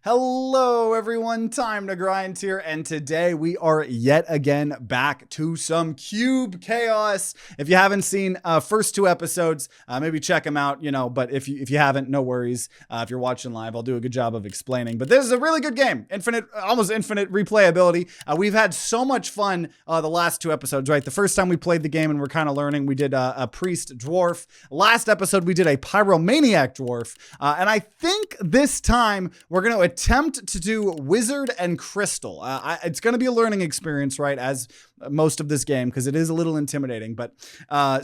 Hello everyone, TimeToGrind here, and today we are yet again back to some cube chaos. If you haven't seen first two episodes, maybe check them out, but if you haven't, no worries. If you're watching live, I'll do a good job of explaining. But this is a really good game, almost infinite replayability. We've had so much fun the last two episodes, right? The first time we played the game and we're kind of learning, we did a priest dwarf. Last episode, we did a pyromaniac dwarf. And I think this time we're going to attempt to do wizard and crystal. It's going to be a learning experience, right, as most of this game, because it is a little intimidating. But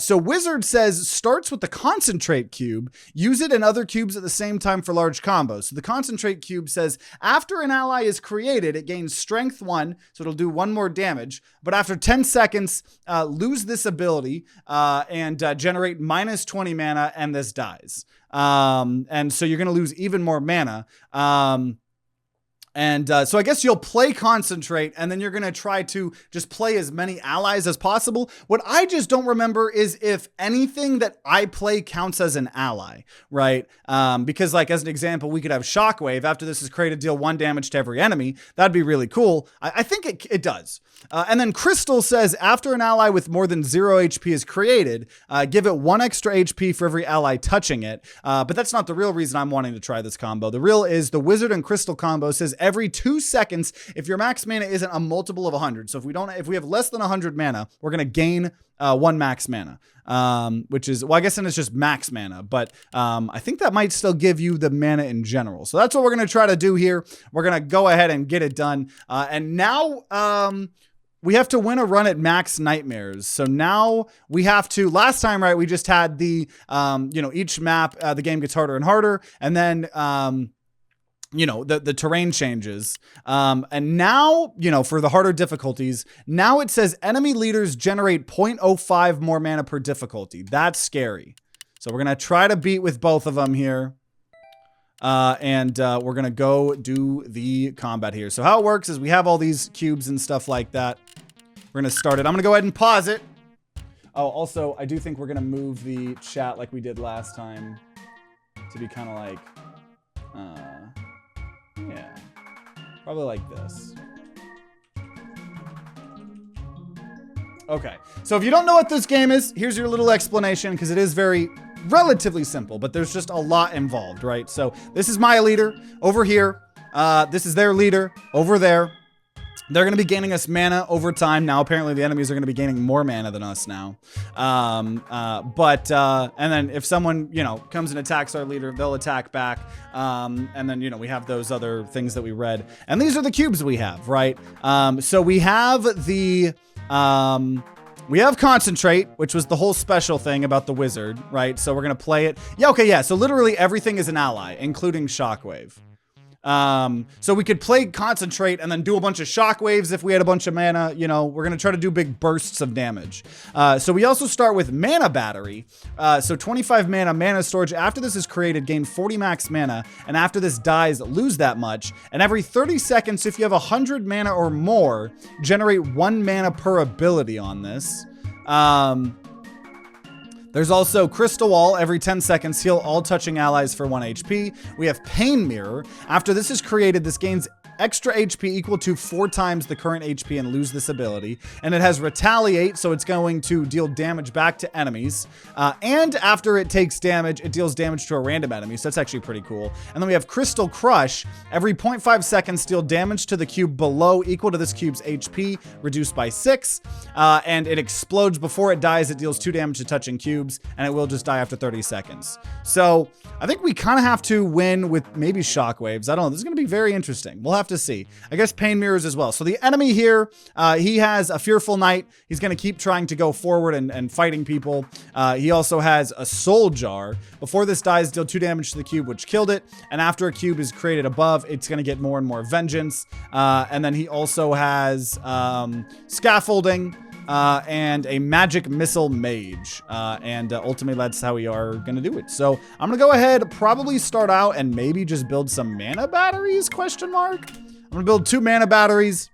so wizard says starts with the concentrate cube, use it in other cubes at the same time for large combos. So the concentrate cube says after an ally is created, it gains strength 1, so it'll do 1 more damage, but after 10 seconds lose this ability and generate minus 20 mana, and this dies. And so you're going to lose even more mana. So I guess you'll play concentrate, and then you're going to try to just play as many allies as possible. What I just don't remember is if anything that I play counts as an ally, right? Because like as an example, we could have Shockwave. After this is created, deal 1 damage to every enemy. That'd be really cool. I think it does. And then Crystal says after an ally with more than 0 HP is created, give it 1 extra HP for every ally touching it. But that's not the real reason I'm wanting to try this combo. The real is the Wizard and Crystal combo says every 2 seconds, if your max mana isn't a multiple of 100. So if we have less than 100 mana, we're going to gain 1 max mana, which is, well, I guess then it's just max mana, but I think that might still give you the mana in general. So that's what we're going to try to do here. We're going to go ahead and get it done. And now, we have to win a run at max nightmares. So now we have to, last time, right, we just had the, each map, the game gets harder and harder. And then, the terrain changes. And now, for the harder difficulties, now it says enemy leaders generate 0.05 more mana per difficulty. That's scary. So we're going to try to beat with both of them here. And we're going to go do the combat here. So how it works is we have all these cubes and stuff like that. We're going to start it. I'm going to go ahead and pause it. Oh, also, I do think we're going to move the chat like we did last time to be kind of like, yeah, probably like this. Okay, so if you don't know what this game is, here's your little explanation, because it is relatively simple, but there's just a lot involved, right? So this is my leader over here. This is their leader over there. They're going to be gaining us mana over time. Now, apparently, the enemies are going to be gaining more mana than us now. And then if someone, comes and attacks our leader, they'll attack back. And then, we have those other things that we read. And these are the cubes we have, right? So we have the... we have Concentrate, which was the whole special thing about the wizard, right? So we're going to play it. Yeah, okay, yeah. So literally everything is an ally, including Shockwave. So we could play Concentrate and then do a bunch of shockwaves if we had a bunch of mana. We're going to try to do big bursts of damage. So we also start with Mana Battery. So 25 mana storage. After this is created, gain 40 max mana. And after this dies, lose that much. And every 30 seconds, if you have 100 mana or more, generate 1 mana per ability on this. There's also Crystal Wall. Every 10 seconds, heal all touching allies for 1 HP. We have Pain Mirror. After this is created, this gains extra HP equal to 4 times the current HP and lose this ability. And it has Retaliate, so it's going to deal damage back to enemies. And after it takes damage, it deals damage to a random enemy, so that's actually pretty cool. And then we have Crystal Crush. Every 0.5 seconds, deal damage to the cube below equal to this cube's HP, reduced by 6. And it explodes before it dies. It deals 2 damage to touching cubes, and it will just die after 30 seconds. So I think we kind of have to win with maybe shockwaves. I don't know. This is going to be very interesting. We'll have to see. I guess Pain Mirrors as well. So the enemy here, he has a Fearful Knight. He's going to keep trying to go forward and fighting people. He also has a Soul Jar. Before this dies, deal 2 damage to the cube, which killed it. And after a cube is created above, it's going to get more and more vengeance. And then he also has Scaffolding. And a Magic Missile Mage. And ultimately, that's how we are going to do it. So I'm going to go ahead, probably start out and maybe just build some mana batteries, question mark. I'm going to build 2 mana batteries.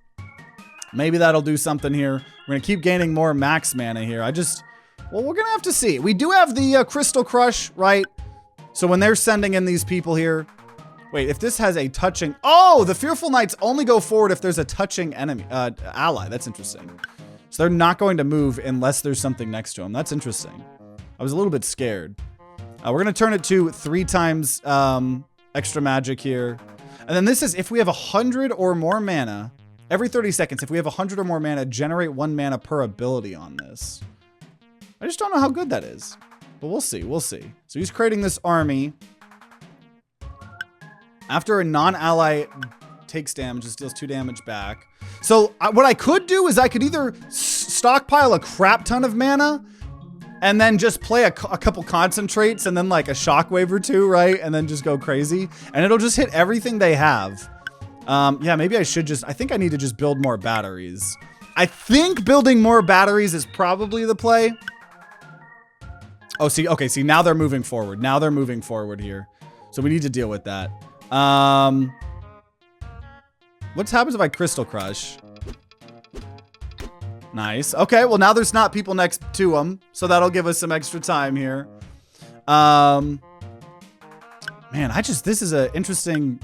Maybe that'll do something here. We're going to keep gaining more max mana here. Well, we're going to have to see. We do have the Crystal Crush, right? So when they're sending in these people here, Wait, if this has a touching... Oh, the Fearful Knights only go forward if there's a touching enemy, ally. That's interesting. So they're not going to move unless there's something next to them. That's interesting. I was a little bit scared. We're going to turn it to 3 times extra magic here. And then this is if we have 100 or more mana, every 30 seconds, if we have 100 or more mana, generate 1 mana per ability on this. I just don't know how good that is. But we'll see, we'll see. So he's creating this army. After a non-ally takes damage, it deals 2 damage back. So what I could do is I could either stockpile a crap ton of mana and then just play a couple concentrates and then like a shockwave or 2, right? And then just go crazy. And it'll just hit everything they have. Yeah, maybe I should just... I think I need to just build more batteries. I think building more batteries is probably the play. Oh, see, okay, see, now they're moving forward. Now they're moving forward here. So we need to deal with that. What happens if I Crystal Crush? Nice. Okay, well now there's not people next to them, so that'll give us some extra time here. Man, this is an interesting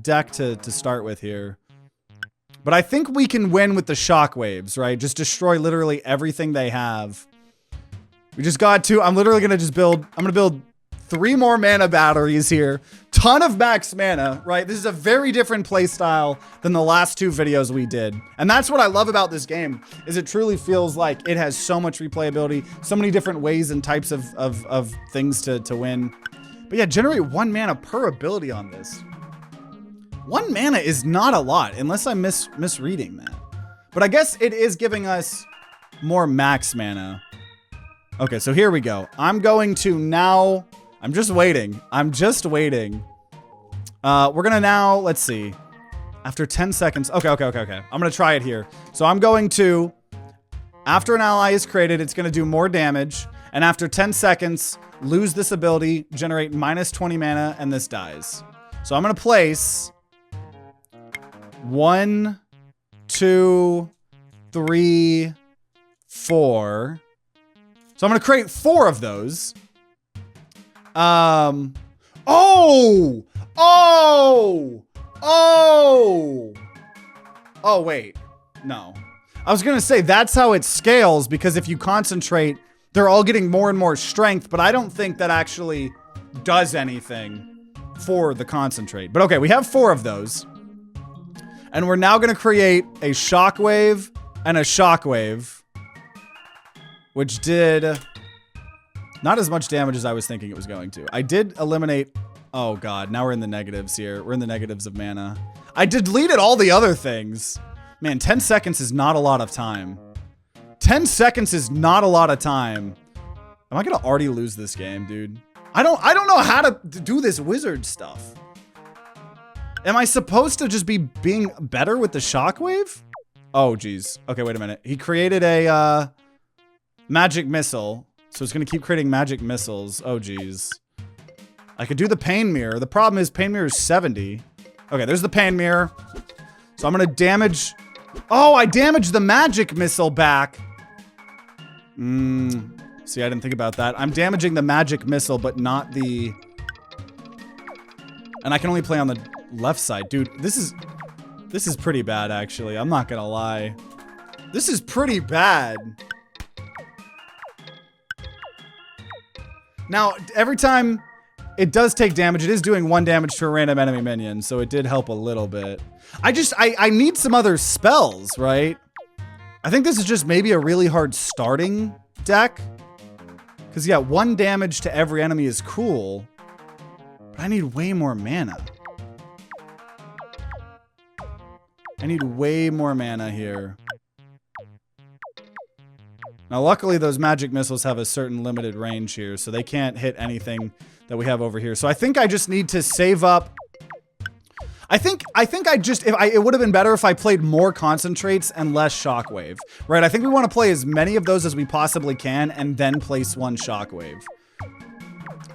deck to start with here. But I think we can win with the shockwaves, right? Just destroy literally everything they have. We just got to, I'm literally gonna just build, I'm gonna build 3 more mana batteries here. Ton of max mana, right? This is a very different play style than the last 2 videos we did. And that's what I love about this game, is it truly feels like it has so much replayability, so many different ways and types of things to win. But yeah, generate 1 mana per ability on this. 1 mana is not a lot, unless I'm misreading that. But I guess it is giving us more max mana. Okay, so here we go. I'm going to now... I'm just waiting. I'm just waiting. We're gonna now, let's see. After 10 seconds. Okay. I'm gonna try it here. So I'm going to, after an ally is created, it's gonna do more damage. And after 10 seconds, lose this ability, generate -20 mana, and this dies. So I'm gonna place 1, 2, 3, 4. So I'm gonna create 4 of those. Oh, wait. No. I was gonna say that's how it scales, because if you concentrate, they're all getting more and more strength, but I don't think that actually does anything for the concentrate. But okay, we have 4 of those. And we're now gonna create a shockwave and a shockwave, which did not as much damage as I was thinking it was going to. I did eliminate... Oh god, now we're in the negatives here. We're in the negatives of mana. I deleted all the other things. Man, 10 seconds is not a lot of time. 10 seconds is not a lot of time. Am I gonna already lose this game, dude? I don't know how to do this wizard stuff. Am I supposed to just be being better with the shockwave? Oh, geez. Okay, wait a minute. He created a magic missile. So it's gonna keep creating magic missiles. Oh, geez. I could do the pain mirror. The problem is pain mirror is 70. Okay, there's the pain mirror. So I'm gonna damage... Oh, I damaged the magic missile back. See, I didn't think about that. I'm damaging the magic missile, but not the... And I can only play on the left side. Dude, this is pretty bad, actually. I'm not gonna lie. This is pretty bad. Now, every time it does take damage, it is doing 1 damage to a random enemy minion, so it did help a little bit. I need some other spells, right? I think this is just maybe a really hard starting deck. Because, yeah, 1 damage to every enemy is cool. But I need way more mana. I need way more mana here. Now, luckily, those magic missiles have a certain limited range here, so they can't hit anything that we have over here. So I think I just need to save up. I think it would have been better if I played more concentrates and less shockwave, right? I think we want to play as many of those as we possibly can and then place 1 shockwave.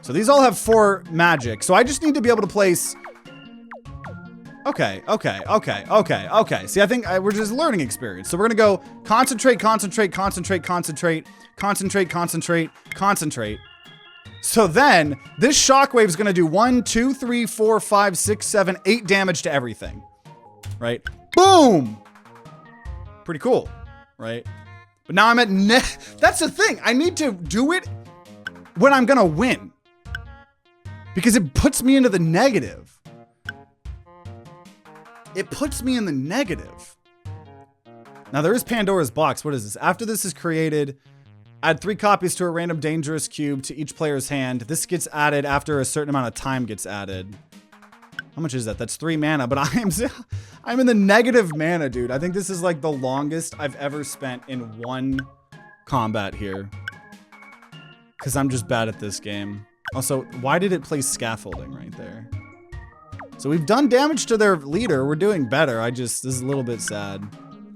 So these all have 4 magic. So I just need to be able to place... Okay. See, I think we're just learning experience. So we're gonna go concentrate, concentrate, concentrate, concentrate, concentrate, concentrate, concentrate. So then this shockwave is going to do 1, 2, 3, 4, 5, 6, 7, 8 damage to everything. Right? Boom! Pretty cool. Right? But now I'm at that's the thing. I need to do it when I'm going to win. Because it puts me into the negative. It puts me in the negative. Now there is Pandora's box. What is this? After this is created, add 3 copies to a random dangerous cube to each player's hand. This gets added after a certain amount of time gets added. How much is that? That's 3 mana, but I'm in the negative mana, dude. I think this is like the longest I've ever spent in one combat here. Because I'm just bad at this game. Also, why did it play scaffolding right there? So we've done damage to their leader. We're doing better. This is a little bit sad.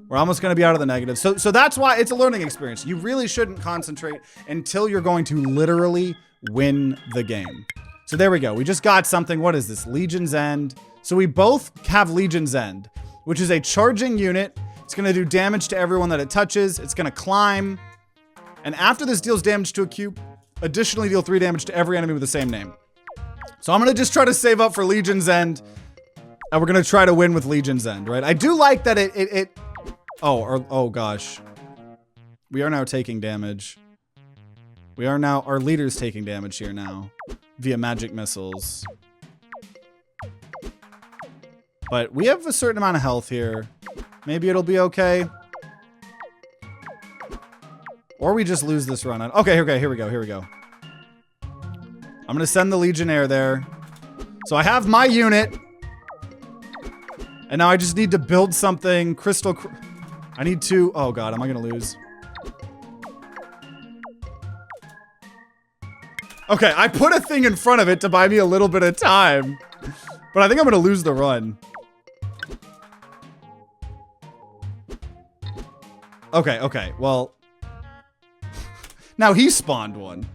We're almost going to be out of the negative. So that's why it's a learning experience. You really shouldn't concentrate until you're going to literally win the game. So there we go. We just got something. What is this? Legion's End. So we both have Legion's End, which is a charging unit. It's going to do damage to everyone that it touches. It's going to climb. And after this deals damage to a cube, additionally deal 3 damage to every enemy with the same name. So I'm going to just try to save up for Legion's End. And we're going to try to win with Legion's End, right? I do like that oh gosh. We are now taking damage. Our leader's taking damage here now. Via magic missiles. But we have a certain amount of health here. Maybe it'll be okay. Or we just lose this run. Okay, here we go. I'm gonna send the Legionnaire there. So I have my unit. And now I just need to build something. I need to... Oh god, am I gonna lose? Okay, I put a thing in front of it to buy me a little bit of time. But I think I'm gonna lose the run. Okay, well... Now he spawned one.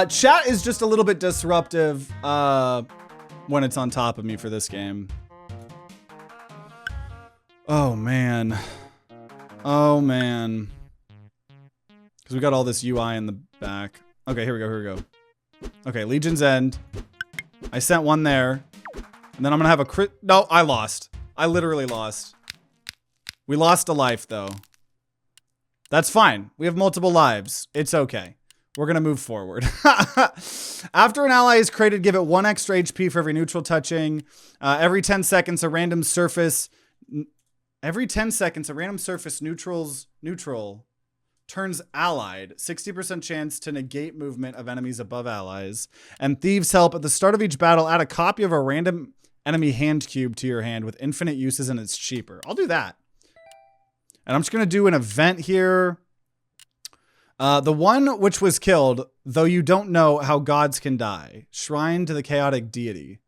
Chat is just a little bit disruptive when it's on top of me for this game. Oh man. Because we got all this UI in the back. Okay, here we go. Okay, Legion's End. I sent one there. And then I'm gonna have a crit. No, I lost. I literally lost. We lost a life though. That's fine. We have multiple lives. It's okay. We're gonna move forward. After an ally is created, give it 1 extra HP for every neutral touching. Every 10 seconds, a random surface neutral turns allied. 60% chance to negate movement of enemies above allies. And Thieves Help. At the start of each battle, add a copy of a random enemy hand cube to your hand with infinite uses, and it's cheaper. I'll do that. And I'm just going to do an event here. The one which was killed, though you don't know how gods can die. Shrine to the chaotic deity.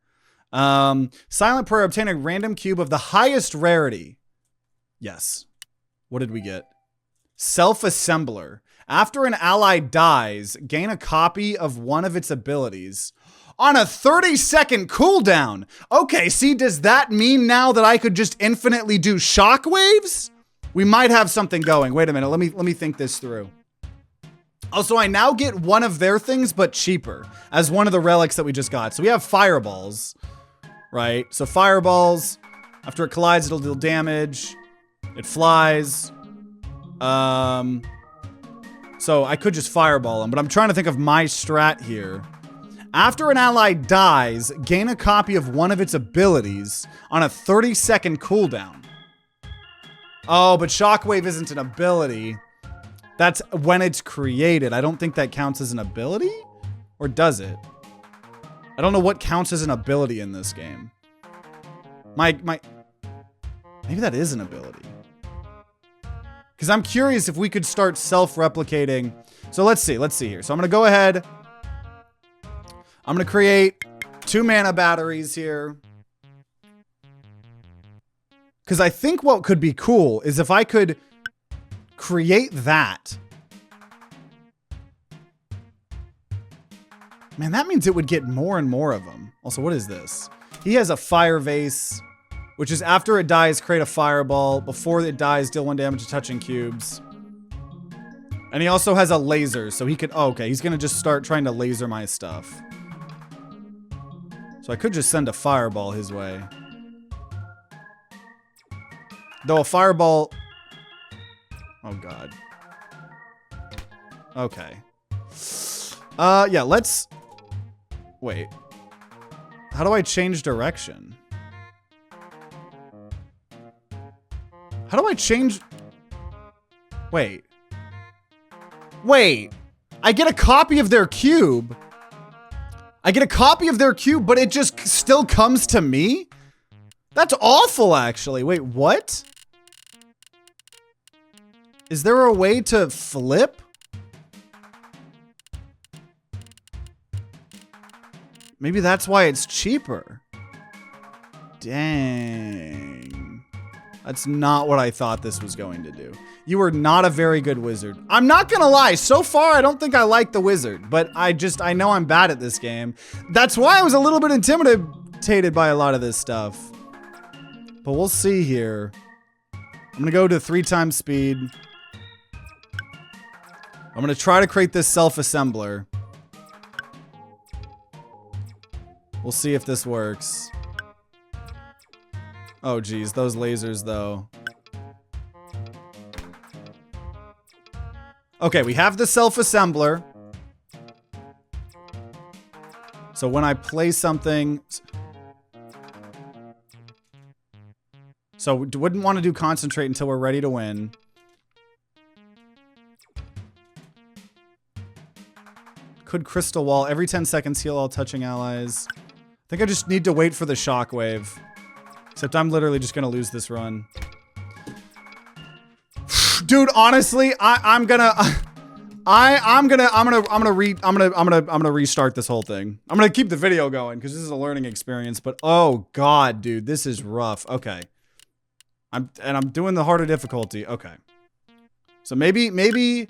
Silent prayer. Obtain a random cube of the highest rarity. Yes. What did we get? Self-assembler. After an ally dies, gain a copy of one of its abilities on a 30-second cooldown. Okay, see, does that mean now that I could just infinitely do shockwaves? We might have something going. Wait a minute. Let me think this through. Also, I now get one of their things, but cheaper, as one of the relics that we just got. So we have fireballs, right? So fireballs, after it collides, it'll deal damage. It flies. So I could just fireball them, but I'm trying to think of my strat here. After an ally dies, gain a copy of one of its abilities on a 30-second cooldown. Oh, but Shockwave isn't an ability. That's when it's created. I don't think that counts as an ability? Or does it? I don't know what counts as an ability in this game. Maybe that is an ability. Because I'm curious if we could start self-replicating. So let's see here. So I'm going to go ahead. I'm going to create 2 mana batteries here. Because I think what could be cool is if I could create that. Man, that means it would get more and more of them. Also, what is this? He has a fire vase, which is after it dies, create a fireball. Before it dies, deal 1 damage to touching cubes. And he also has a laser, so he could... Oh, okay, he's gonna just start trying to laser my stuff. So I could just send a fireball his way. Though a fireball... Oh, God. Okay. Yeah, let's... Wait. How do I change direction? How do I change... Wait. Wait. I get a copy of their cube. I get a copy of their cube, but it just still comes to me? That's awful, actually. Wait, what? Is there a way to flip? Maybe that's why it's cheaper. Dang. That's not what I thought this was going to do. You are not a very good wizard. I'm not gonna lie, so far I don't think I like the wizard, but I know I'm bad at this game. That's why I was a little bit intimidated by a lot of this stuff. But we'll see here. I'm gonna go to 3 times speed. I'm gonna try to create this self-assembler. We'll see if this works. Oh geez, those lasers though. Okay, we have the self-assembler. So when I play something... So we wouldn't want to do concentrate until we're ready to win. Could crystal wall. Every 10 seconds heal all touching allies. I think I just need to wait for the shockwave. Except I'm literally just gonna lose this run. Dude, honestly, I'm gonna restart this whole thing. I'm gonna keep the video going because this is a learning experience, but oh god, dude, this is rough. Okay. I'm doing the harder difficulty. Okay. So maybe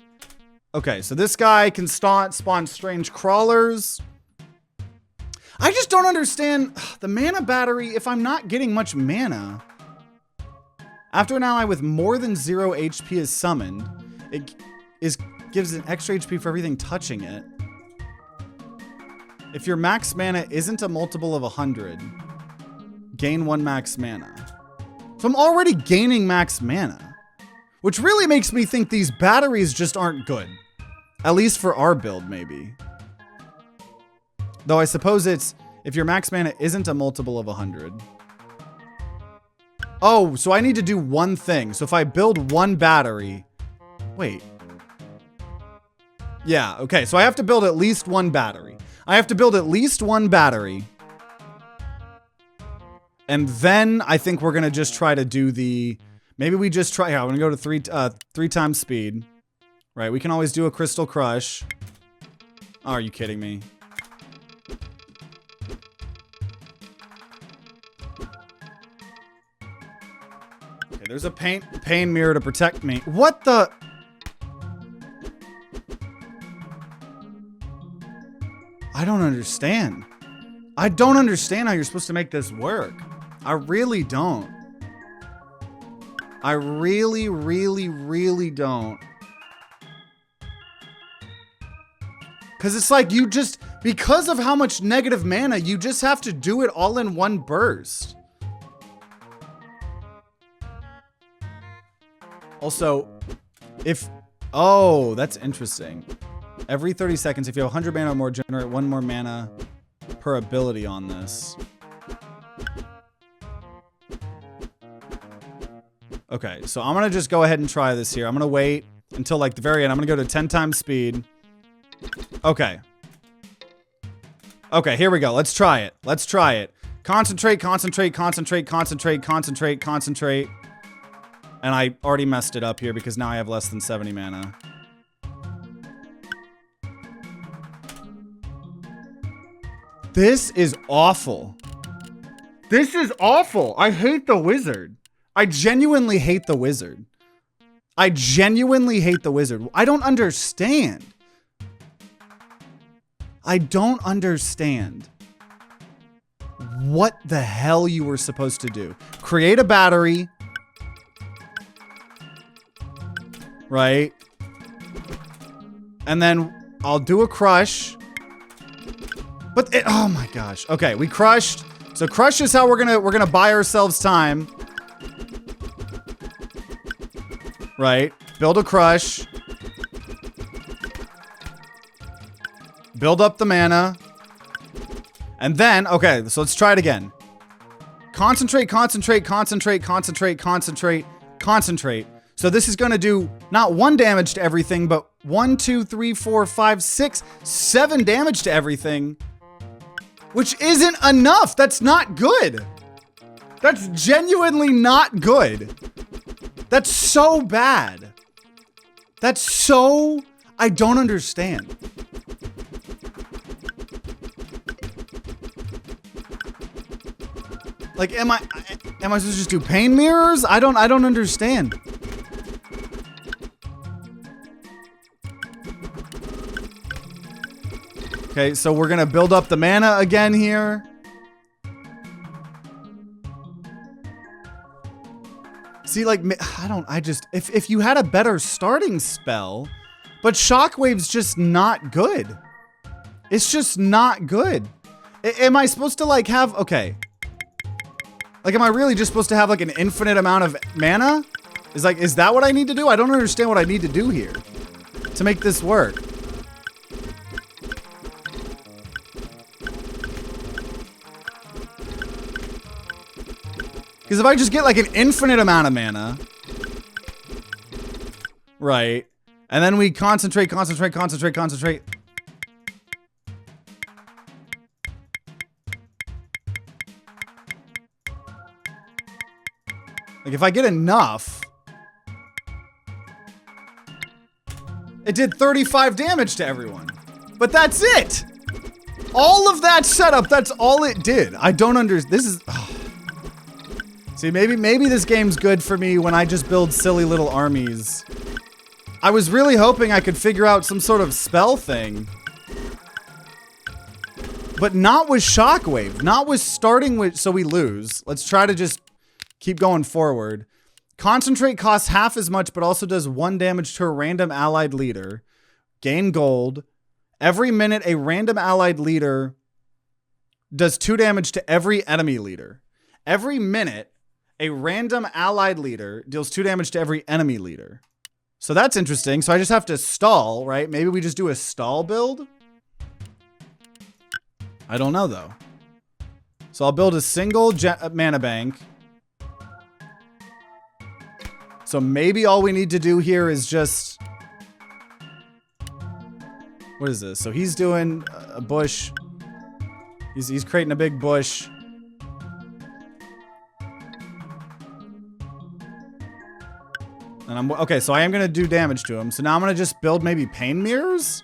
okay, so this guy can spawn strange crawlers. I just don't understand the mana battery if I'm not getting much mana. After an ally with more than 0 HP is summoned, it gives an extra HP for everything touching it. If your max mana isn't a multiple of 100, gain 1 max mana. So I'm already gaining max mana, which really makes me think these batteries just aren't good. At least for our build, maybe. Though I suppose it's if your max mana isn't a multiple of 100. Oh, so I need to do one thing. So if I build one battery... Wait. Yeah, okay. So I have to build at least one battery. I have to build at least one battery. And then I think we're going to just try to do the... Maybe we just try... Yeah, I'm going to go to 3 times speed. Right, we can always do a crystal crush. Oh, are you kidding me? Okay, there's a pain mirror to protect me. What the... I don't understand. I don't understand how you're supposed to make this work. I really don't. I really, really, really don't. Because it's like you just, because of how much negative mana, you just have to do it all in one burst. Also, if, oh, that's interesting. Every 30 seconds, if you have 100 mana or more, generate 1 more mana per ability on this. Okay, so I'm going to just go ahead and try this here. I'm going to wait until like the very end. I'm going to go to 10 times speed. Okay. Okay, here we go. Let's try it. Let's try it. Concentrate, concentrate, concentrate, concentrate, concentrate, concentrate. And I already messed it up here because now I have less than 70 mana. This is awful. This is awful. I hate the wizard. I genuinely hate the wizard. I genuinely hate the wizard. I don't understand. I don't understand what the hell you were supposed to do. Create a battery. Right? And then I'll do a crush. But it, oh my gosh. Okay, we crushed. So crush is how we're gonna buy ourselves time. Right. Build a crush. Build up the mana. And then, okay, so let's try it again. Concentrate, concentrate, concentrate, concentrate, concentrate, concentrate. So this is gonna do not 1 damage to everything, but 1, 2, 3, 4, 5, 6, 7 damage to everything. Which isn't enough. That's not good. That's genuinely not good. That's so bad. That's so... I don't understand. Like, am I supposed to just do pain mirrors? I don't understand. Okay, so we're gonna build up the mana again here. See, like, if you had a better starting spell, but Shockwave's just not good. It's just not good. Am I supposed to, like, have, okay. Like, am I really just supposed to have, like, an infinite amount of mana? Is that what I need to do? I don't understand what I need to do here to make this work. Because if I just get like an infinite amount of mana, right, and then we concentrate, concentrate, concentrate, concentrate. Like if I get enough, it did 35 damage to everyone. But that's it. All of that setup, that's all it did. I don't understand. This is... Oh. See, maybe this game's good for me when I just build silly little armies. I was really hoping I could figure out some sort of spell thing. But not with Shockwave. Not with starting with... So we lose. Let's try to just keep going forward. Concentrate costs half as much, but also does 1 damage to a random allied leader. Gain gold. Every minute, a random allied leader does 2 damage to every enemy leader. Every minute, a random allied leader deals 2 damage to every enemy leader. So that's interesting. So I just have to stall, right? Maybe we just do a stall build? I don't know, though. So I'll build a single mana bank. So maybe all we need to do here is just... What is this? So he's doing a bush. He's creating a big bush. And I'm okay, so I am gonna do damage to him. So now I'm gonna just build maybe pain mirrors.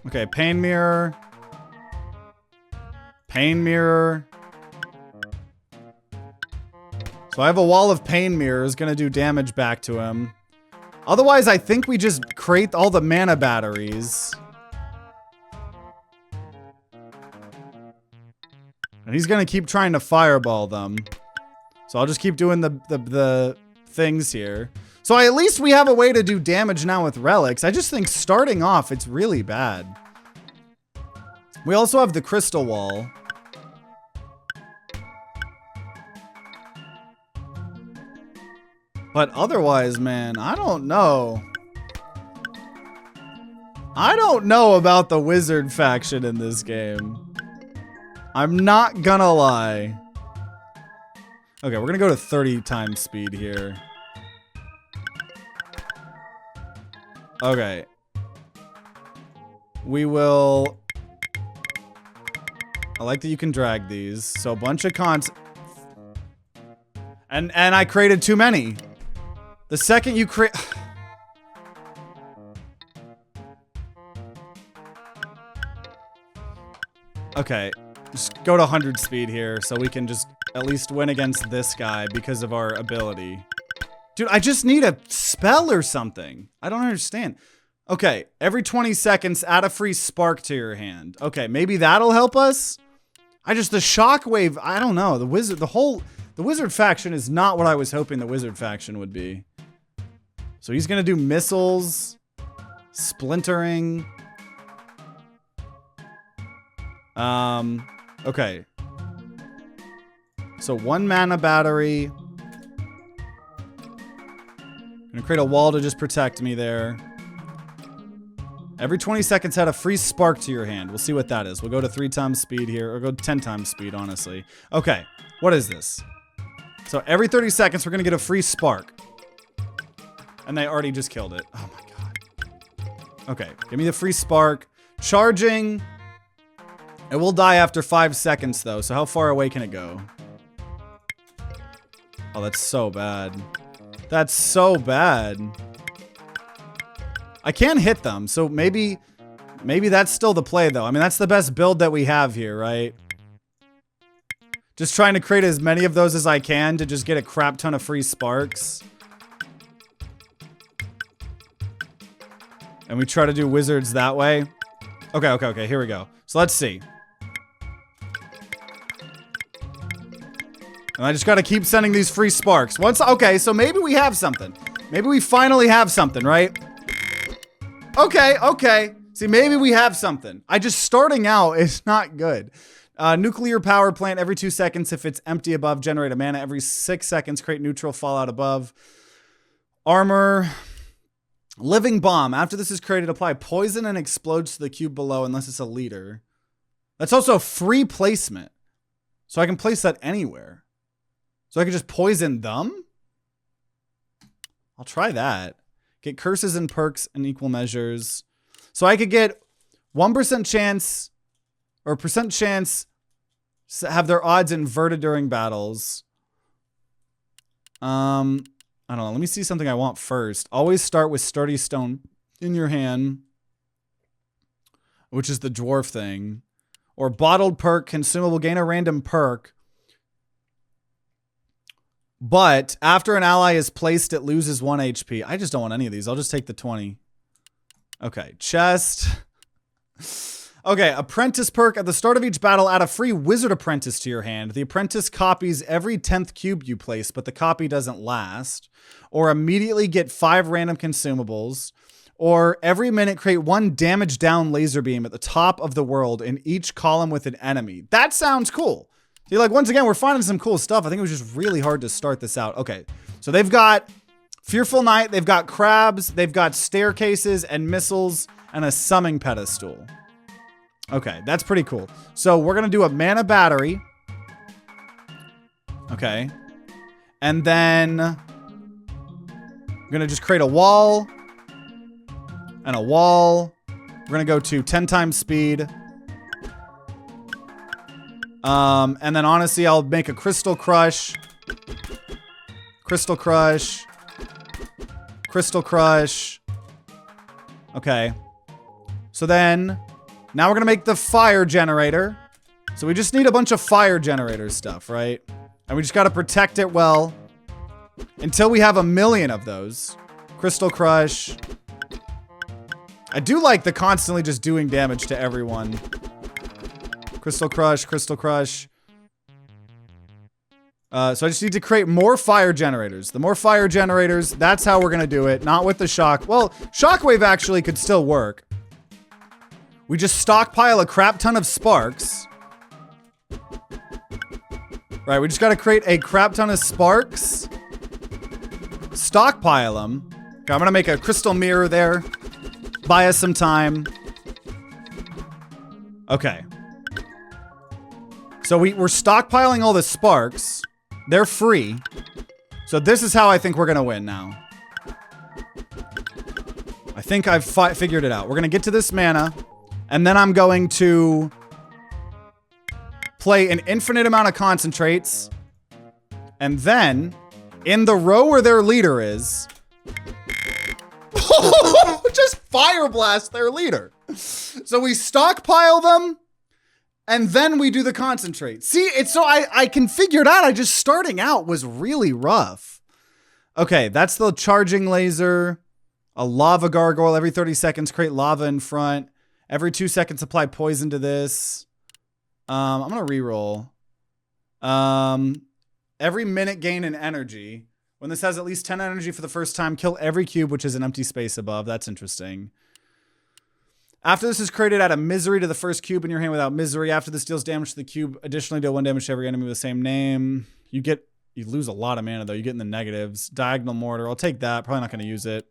Okay, pain mirror. Pain mirror. So I have a wall of pain mirrors, gonna do damage back to him. Otherwise, I think we just create all the mana batteries. And he's gonna keep trying to fireball them. So I'll just keep doing the things here. So at least we have a way to do damage now with relics. I just think starting off, it's really bad. We also have the crystal wall. But otherwise, man, I don't know. I don't know about the wizard faction in this game. I'm not gonna lie. Okay, we're gonna go to 30 times speed here. Okay. We will... I like that you can drag these. So a bunch of cons... And I created too many. The second you create... Okay. Just go to 100 speed here so we can just at least win against this guy because of our ability. Dude, I just need a spell or something. I don't understand. Okay, every 20 seconds, add a free spark to your hand. Okay, maybe that'll help us? The shockwave, I don't know. The wizard, the whole The wizard faction is not what I was hoping the wizard faction would be. So he's gonna do missiles, splintering. Okay. So 1 mana battery. Gonna create a wall to just protect me there. Every 20 seconds add a free spark to your hand. We'll see what that is. We'll go to 3 times speed here, or go 10 times speed, honestly. Okay, what is this? So every 30 seconds, we're gonna get a free spark. And they already just killed it. Oh my god. Okay, give me the free spark. Charging. It will die after 5 seconds, though, so how far away can it go? Oh, that's so bad. That's so bad. I can hit them, so maybe that's still the play, though. I mean, that's the best build that we have here, right? Just trying to create as many of those as I can to just get a crap ton of free sparks. And we try to do wizards that way. Okay, here we go. So let's see. And I just gotta keep sending these free sparks. Okay, so maybe we have something. Maybe we finally have something, right? Okay. See, maybe we have something. Starting out is not good. Nuclear power plant every 2 seconds. If it's empty above, generate a mana. Every 6 seconds, create neutral fallout above. Armor. Living bomb. After this is created, apply poison and explodes to the cube below unless it's a leader. That's also free placement. So I can place that anywhere. So I can just poison them? I'll try that. Get curses and perks in equal measures. So I could get 1% chance or percent chance to have their odds inverted during battles. I don't know. Let me see something I want first. Always start with sturdy stone in your hand, which is the dwarf thing. Or bottled perk, consumable, gain a random perk. But after an ally is placed, it loses 1 HP. I just don't want any of these. I'll just take the 20. Okay, chest. Okay, apprentice perk. At the start of each battle, add a free wizard apprentice to your hand. The apprentice copies every 10th cube you place, but the copy doesn't last. Or immediately get 5 random consumables. Or every minute create 1 damage down laser beam at the top of the world in each column with an enemy. That sounds cool. See, like, once again, we're finding some cool stuff. I think it was just really hard to start this out. Okay, so they've got Fearful Knight, they've got crabs, they've got staircases and missiles and a summing pedestal. Okay, that's pretty cool. So we're going to do a mana battery. Okay. And then I'm going to just create a wall and a wall. We're going to go to 10 times speed. And then honestly, I'll make a crystal crush. Crystal crush. Crystal crush. Okay. So then, now we're gonna make the fire generator. So we just need a bunch of fire generator stuff, right? And we just gotta protect it well. Until we have 1,000,000 of those. Crystal crush. I do like the constantly just doing damage to everyone. Crystal crush, crystal crush. So I just need to create more fire generators. The more fire generators, that's how we're gonna do it. Not with the shock. Well, shockwave actually could still work. We just stockpile a crap ton of sparks. Right, we just gotta create a crap ton of sparks. Stockpile them. Okay, I'm gonna make a crystal mirror there. Buy us some time. Okay. So we're stockpiling all the sparks. They're free. So this is how I think we're gonna win now. I think I've figured it out. We're gonna get to this mana, and then I'm going to play an infinite amount of concentrates, and then, in the row where their leader is, just fire blast their leader. So we stockpile them, and then we do the concentrate. See, it's so I can figure it out. Just starting out was really rough. Okay, that's the charging laser. A lava gargoyle. Every 30 seconds, create lava in front. Every 2 seconds, apply poison to this. I'm gonna reroll. Every minute gain in energy. When this has at least 10 energy for the first time, kill every cube which is an empty space above. That's interesting. After this is created, add a misery to the first cube in your hand without misery. After this deals damage to the cube, additionally deal 1 damage to every enemy with the same name. You lose a lot of mana though. You get in the negatives. Diagonal mortar. I'll take that. Probably not going to use it.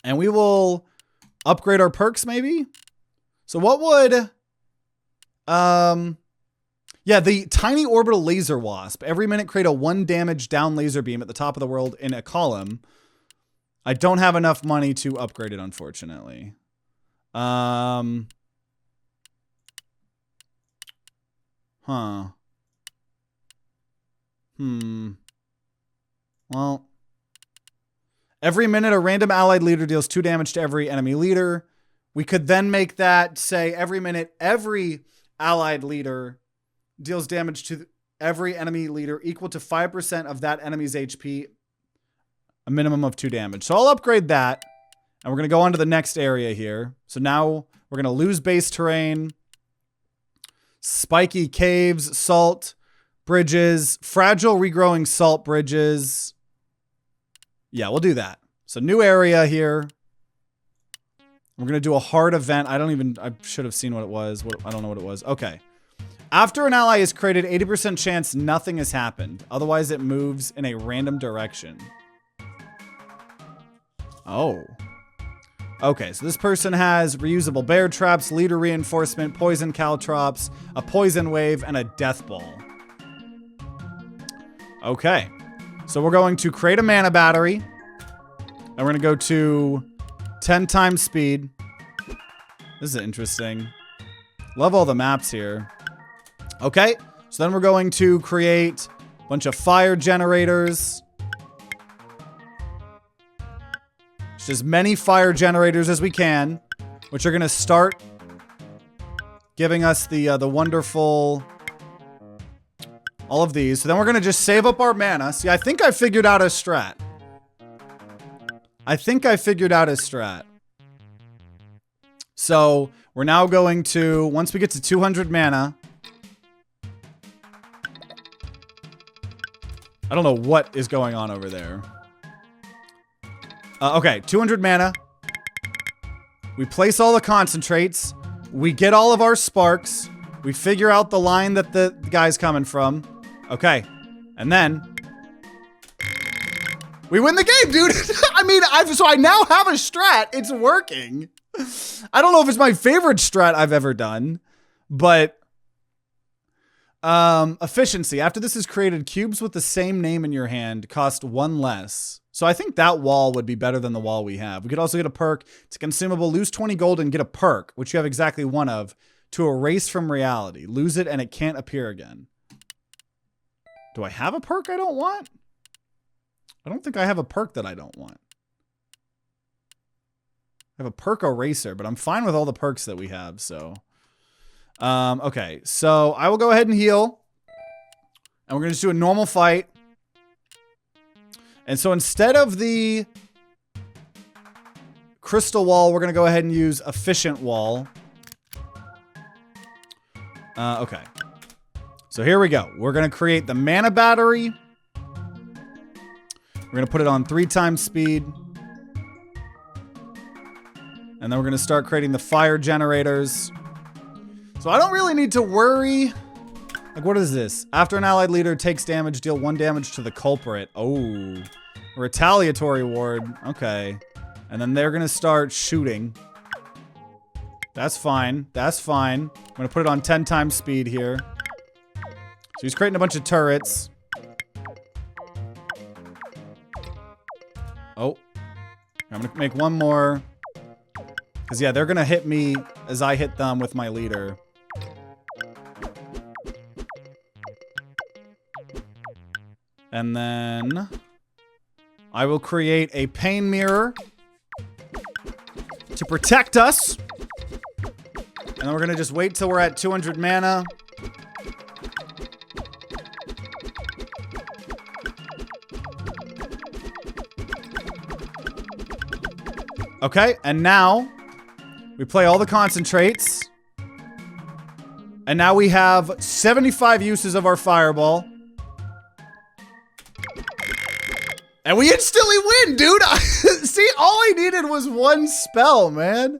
And we will upgrade our perks maybe. So what would, yeah, the tiny orbital laser wasp. Every minute create a 1 damage down laser beam at the top of the world in a column. I don't have enough money to upgrade it, unfortunately. Huh. Well, every minute a random allied leader deals 2 damage to every enemy leader. We could then make that say every minute every allied leader deals damage to every enemy leader equal to 5% of that enemy's HP, a minimum of 2 damage. So I'll upgrade that, and we're going to go on to the next area here. So now we're going to lose base terrain, spiky caves, salt bridges, fragile regrowing salt bridges. Yeah, we'll do that. So new area here. We're going to do a hard event. I should have seen what it was. I don't know what it was. Okay. After an ally is created, 80% chance nothing has happened. Otherwise, it moves in a random direction. Oh. Okay, so this person has reusable bear traps, leader reinforcement, poison caltrops, a poison wave, and a death ball. Okay. So we're going to create a mana battery. And we're going to go to 10 times speed. This is interesting. Love all the maps here. Okay, so then we're going to create a bunch of fire generators. Just as many fire generators as we can, which are going to start giving us the wonderful... all of these. So then we're going to just save up our mana. See, I think I figured out a strat. So we're now going to, once we get to 200 mana, I don't know what is going on over there. Okay, 200 mana. We place all the concentrates. We get all of our sparks. We figure out the line that the guy's coming from. Okay, and then we win the game, dude. I mean, so I now have a strat. It's working. I don't know if it's my favorite strat I've ever done, but efficiency. After this is created, cubes with the same name in your hand cost 1 less. So I think that wall would be better than the wall we have. We could also get a perk. It's a consumable. Lose 20 gold and get a perk, which you have exactly 1 of, to erase from reality. Lose it and it can't appear again. Do I have a perk I don't want? I don't think I have a perk that I don't want. I have a perk eraser, but I'm fine with all the perks that we have, so. Okay, so I will go ahead and heal. And we're going to just do a normal fight. And so instead of the crystal wall, we're going to go ahead and use efficient wall. Okay. So here we go. We're going to create the mana battery. We're going to put it on 3 times speed. And then we're going to start creating the fire generators. So I don't really need to worry. Like, what is this? After an allied leader takes damage, deal 1 damage to the culprit. Oh. Retaliatory ward. Okay. And then they're going to start shooting. That's fine. That's fine. I'm going to put it on 10 times speed here. So he's creating a bunch of turrets. Oh. I'm going to make 1 more. Because, yeah, they're going to hit me as I hit them with my leader. And then I will create a pain mirror to protect us. And then we're going to just wait till we're at 200 mana. Okay, and now we play all the concentrates. And now we have 75 uses of our fireball. And we instantly win, dude. See, all I needed was one spell, man.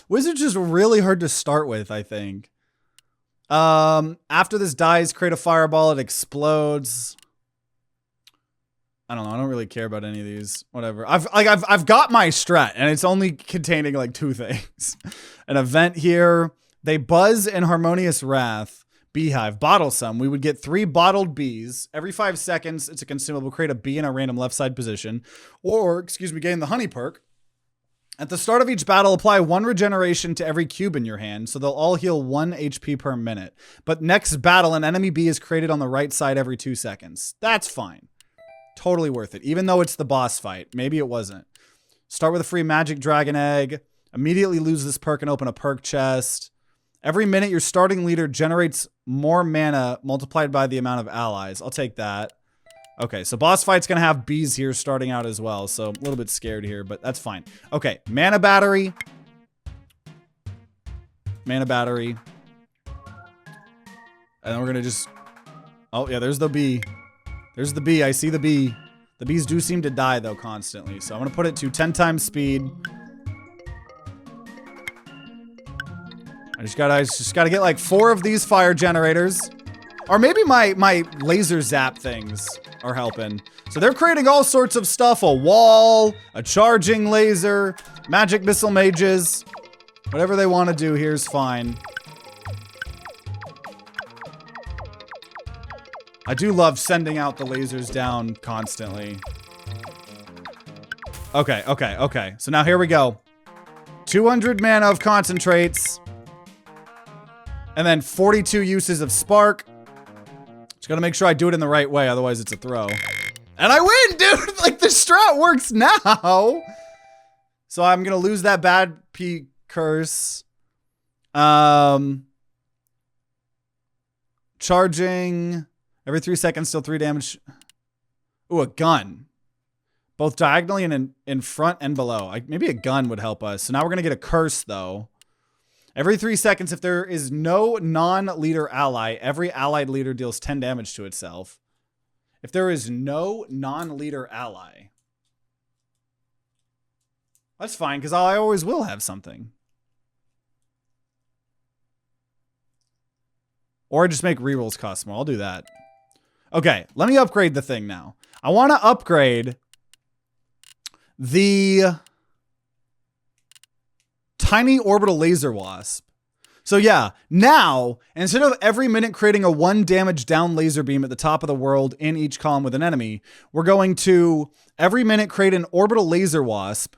Wizard's just really hard to start with, I think. After this dies, create a fireball. It explodes. I don't know. I don't really care about any of these. Whatever. I've got my strat, and it's only containing like 2 things. An event here. They buzz in harmonious wrath. Beehive, bottle some. We would get 3 bottled bees. Every 5 seconds, it's a consumable. Create a bee in a random left side position. Or, excuse me, gain the honey perk. At the start of each battle, apply 1 regeneration to every cube in your hand, so they'll all heal 1 HP per minute. But next battle, an enemy bee is created on the right side every 2 seconds. That's fine. Totally worth it, even though it's the boss fight. Maybe it wasn't. Start with a free magic dragon egg. Immediately lose this perk and open a perk chest. Every minute, your starting leader generates more mana multiplied by the amount of allies. I'll take that. Okay, so boss fight's gonna have bees here starting out as well, so a little bit scared here, but that's fine. Okay, mana battery. Mana battery. And then we're gonna just... Oh, yeah, there's the bee. There's the bee. I see the bee. The bees do seem to die, though, constantly. So I'm gonna put it to 10 times speed. I just gotta get like 4 of these fire generators. Or maybe my laser zap things are helping. So they're creating all sorts of stuff. A wall, a charging laser, magic missile mages. Whatever they want to do here is fine. I do love sending out the lasers down constantly. Okay. So now here we go. 200 mana of concentrates. And then 42 uses of spark. Just gotta make sure I do it in the right way, otherwise it's a throw. And I win, dude! Like, the strat works now! So I'm gonna lose that bad P curse. Charging. Every 3 seconds, still 3 damage. Ooh, a gun. Both diagonally and in front and below. Maybe a gun would help us. So now we're gonna get a curse, though. Every 3 seconds, if there is no non-leader ally, every allied leader deals 10 damage to itself. If there is no non-leader ally, that's fine, because I always will have something. Or just make rerolls cost more. I'll do that. Okay, let me upgrade the thing now. I want to upgrade the tiny orbital laser wasp. So yeah, now, instead of every minute creating a 1 damage down laser beam at the top of the world in each column with an enemy, we're going to every minute create an orbital laser wasp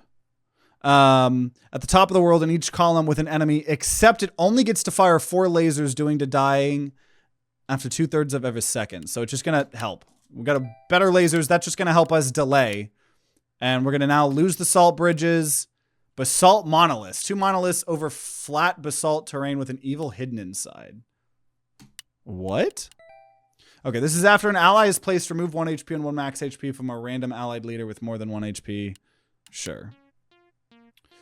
at the top of the world in each column with an enemy, except it only gets to fire 4 lasers doing to dying after 2/3 of every second. So it's just gonna help. We've got a better lasers. That's just gonna help us delay. And we're gonna now lose the salt bridges. Basalt monoliths. 2 monoliths over flat basalt terrain with an evil hidden inside. What? Okay, this is after an ally is placed, remove 1 HP and 1 max HP from a random allied leader with more than 1 HP. Sure.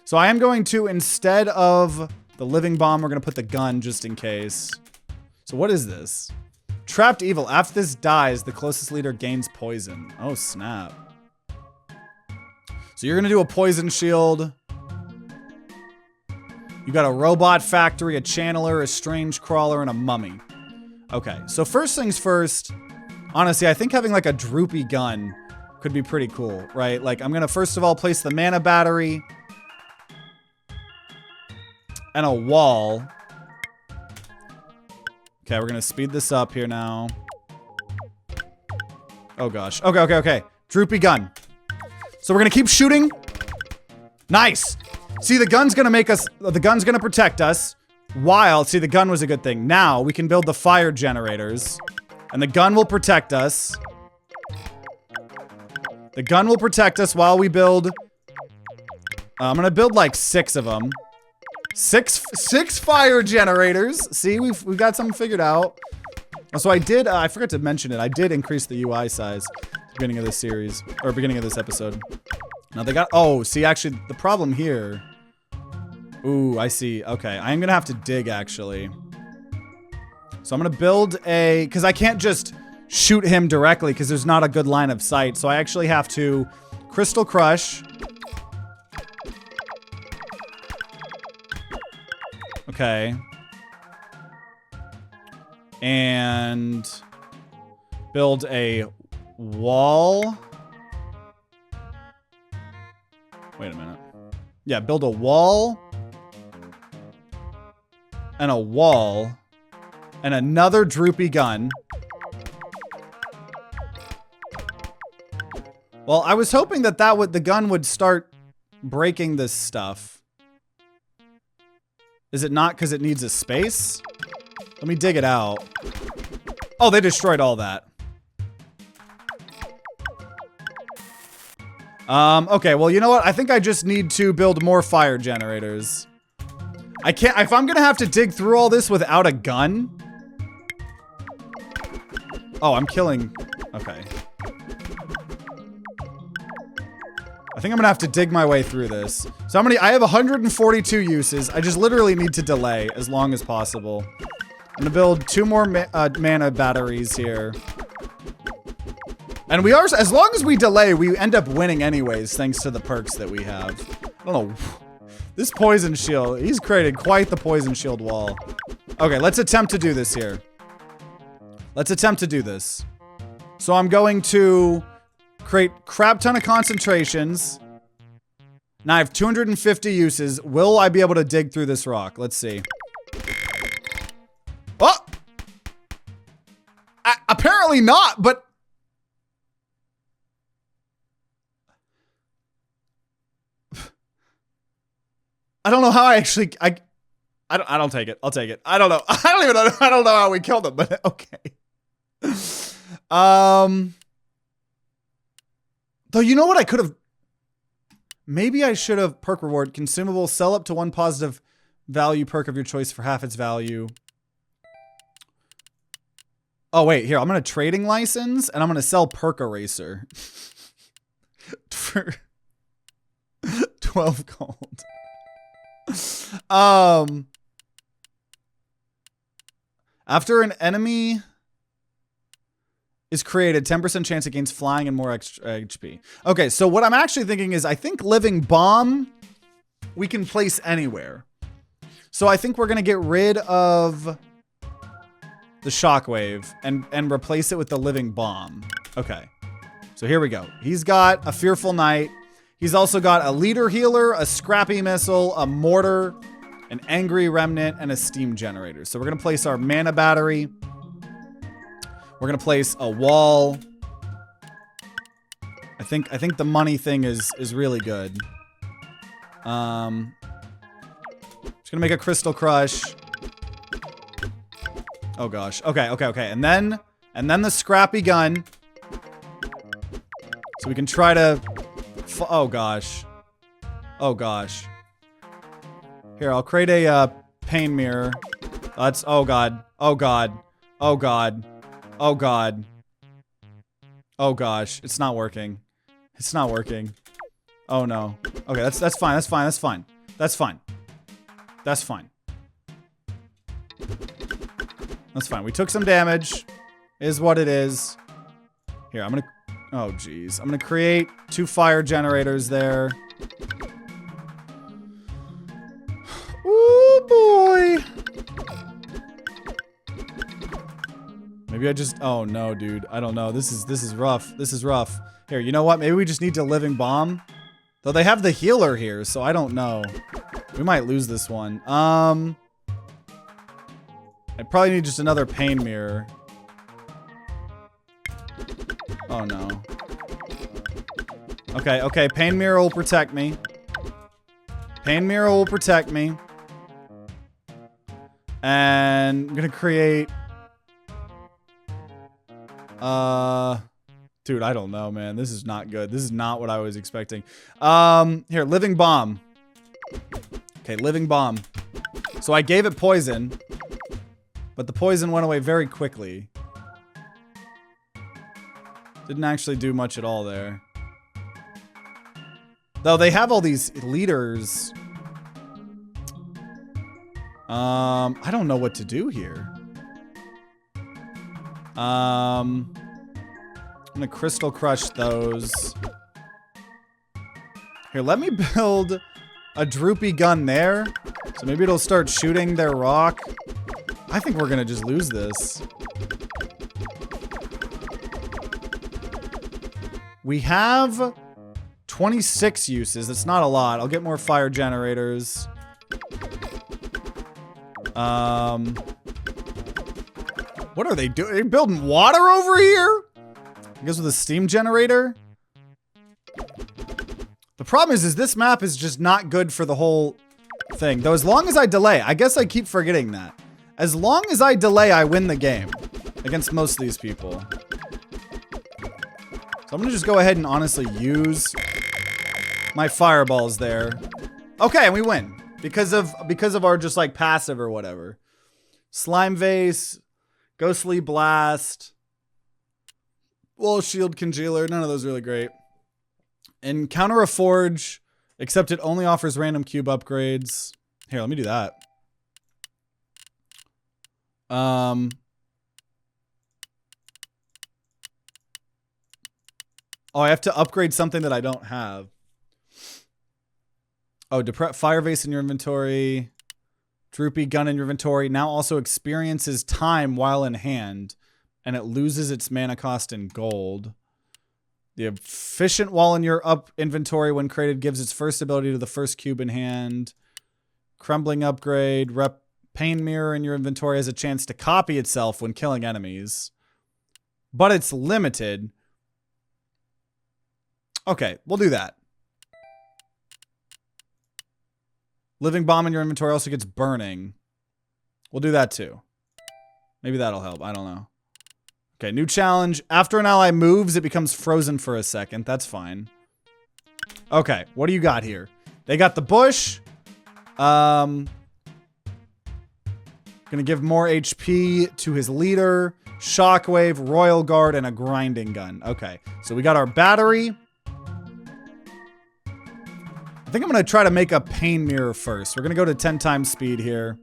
So I am going to, instead of the living bomb, we're going to put the gun just in case. So what is this? Trapped evil. After this dies, the closest leader gains poison. Oh, snap. So you're going to do a poison shield. You got a robot factory, a channeler, a strange crawler, and a mummy. Okay, so first things first, honestly, I think having like a droopy gun could be pretty cool, right? Like, I'm gonna first of all place the mana battery and a wall. Okay, we're gonna speed this up here now. Oh gosh, okay. Droopy gun. So we're gonna keep shooting. Nice. See, the gun's gonna make us, the gun's gonna protect us. While, see, the gun was a good thing. Now, we can build the fire generators. And the gun will protect us. The gun will protect us while we build. I'm gonna build like 6 of them. Six fire generators. See, we've got something figured out. So I did, I forgot to mention it. I did increase the UI size at the beginning of this series, or beginning of this episode. Now they got, oh, see, actually, the problem here. Ooh, I see. Okay, I'm gonna have to dig, actually. So I'm gonna build a, because I can't just shoot him directly because there's not a good line of sight. So I actually have to Crystal Crush. Okay. And build a wall. Wait a minute. Yeah, build a wall. And a wall. And another droopy gun. Well, I was hoping that the gun would start breaking this stuff. Is it not because it needs a space? Let me dig it out. Oh, they destroyed all that. Okay, well, you know what? I think I just need to build more fire generators. I can't, if I'm gonna have to dig through all this without a gun. Oh, I'm killing, okay. I think I'm gonna have to dig my way through this. So I have 142 uses. I just literally need to delay as long as possible. I'm gonna build 2 more mana batteries here. And we are, as long as we delay, we end up winning anyways, thanks to the perks that we have. I don't know. This poison shield, he's created quite the poison shield wall. Okay, let's attempt to do this here. Let's attempt to do this. So I'm going to create crap ton of concentrations. Now I have 250 uses. Will I be able to dig through this rock? Let's see. Oh! Apparently not, but... I don't know how I actually... I don't take it. I'll take it. I don't know. I don't even know. I don't know how we killed him, but okay. Though, you know what I could have... Maybe I should have perk reward. Consumable. Sell up to 1 positive value perk of your choice for half its value. Oh, wait. Here. I'm going to trading license, and I'm going to sell perk eraser. For 12 gold. After an enemy is created, 10% chance it gains flying and more extra HP. Okay, so what I'm actually thinking is I think living bomb we can place anywhere. So I think we're gonna get rid of the shockwave and replace it with the living bomb. Okay, so here we go. He's got a fearful knight. He's also got a leader healer, a scrappy missile, a mortar, an angry remnant, and a steam generator. So we're gonna place our mana battery. We're gonna place a wall. I think the money thing is really good. Just gonna make a crystal crush. Oh gosh. Okay. And then the scrappy gun. So we can try to. Oh gosh. Oh gosh. Here, I'll create a pain mirror. That's, oh god. Oh god. Oh god. Oh god. Oh gosh. It's not working. It's not working. Oh no. Okay, that's fine. That's fine. That's fine. That's fine. That's fine. That's fine. We took some damage. Is what it is. Here, I'm gonna... Oh, geez. I'm gonna create 2 fire generators there. Ooh, boy. Maybe I just... Oh, no, dude. I don't know. This is rough. This is rough. Here, you know what? Maybe we just need to living bomb. Though they have the healer here, so I don't know. We might lose this one. I probably need just another pain mirror. Oh, no. Okay. Pain mirror will protect me. Pain mirror will protect me. And I'm gonna create... Dude, I don't know, man. This is not good. This is not what I was expecting. Here, living bomb. Okay, living bomb. So I gave it poison, but the poison went away very quickly. Didn't actually do much at all there. Though they have all these leaders. I don't know what to do here. I'm gonna crystal crush those. Here, let me build a droopy gun there. So maybe it'll start shooting their rock. I think we're gonna just lose this. We have 26 uses. That's not a lot. I'll get more fire generators. What are they doing? Are they building water over here? I guess with a steam generator. The problem is this map is just not good for the whole thing. Though as long as I delay, I guess I keep forgetting that. As long as I delay, I win the game against most of these people. So I'm gonna just go ahead and honestly use my fireballs there. Okay, and we win because of our just like passive or whatever. Slime vase, ghostly blast, wall shield congealer. None of those really great. Encounter a forge, except it only offers random cube upgrades. Here, let me do that. Oh, I have to upgrade something that I don't have. Oh, fire vase in your inventory. Droopy gun in your inventory. Now also experiences time while in hand. And it loses its mana cost in gold. The efficient wall in your inventory when created gives its first ability to the first cube in hand. Crumbling upgrade. Pain mirror in your inventory has a chance to copy itself when killing enemies. But it's limited. Okay, we'll do that. Living bomb in your inventory also gets burning. We'll do that too. Maybe that'll help. I don't know. Okay, new challenge. After an ally moves, it becomes frozen for a second. That's fine. Okay, what do you got here? They got the bush. Gonna give more HP to his leader. Shockwave, royal guard, and a grinding gun. Okay, so we got our battery. I think I'm gonna try to make a pain mirror first. We're gonna go to 10 times speed here.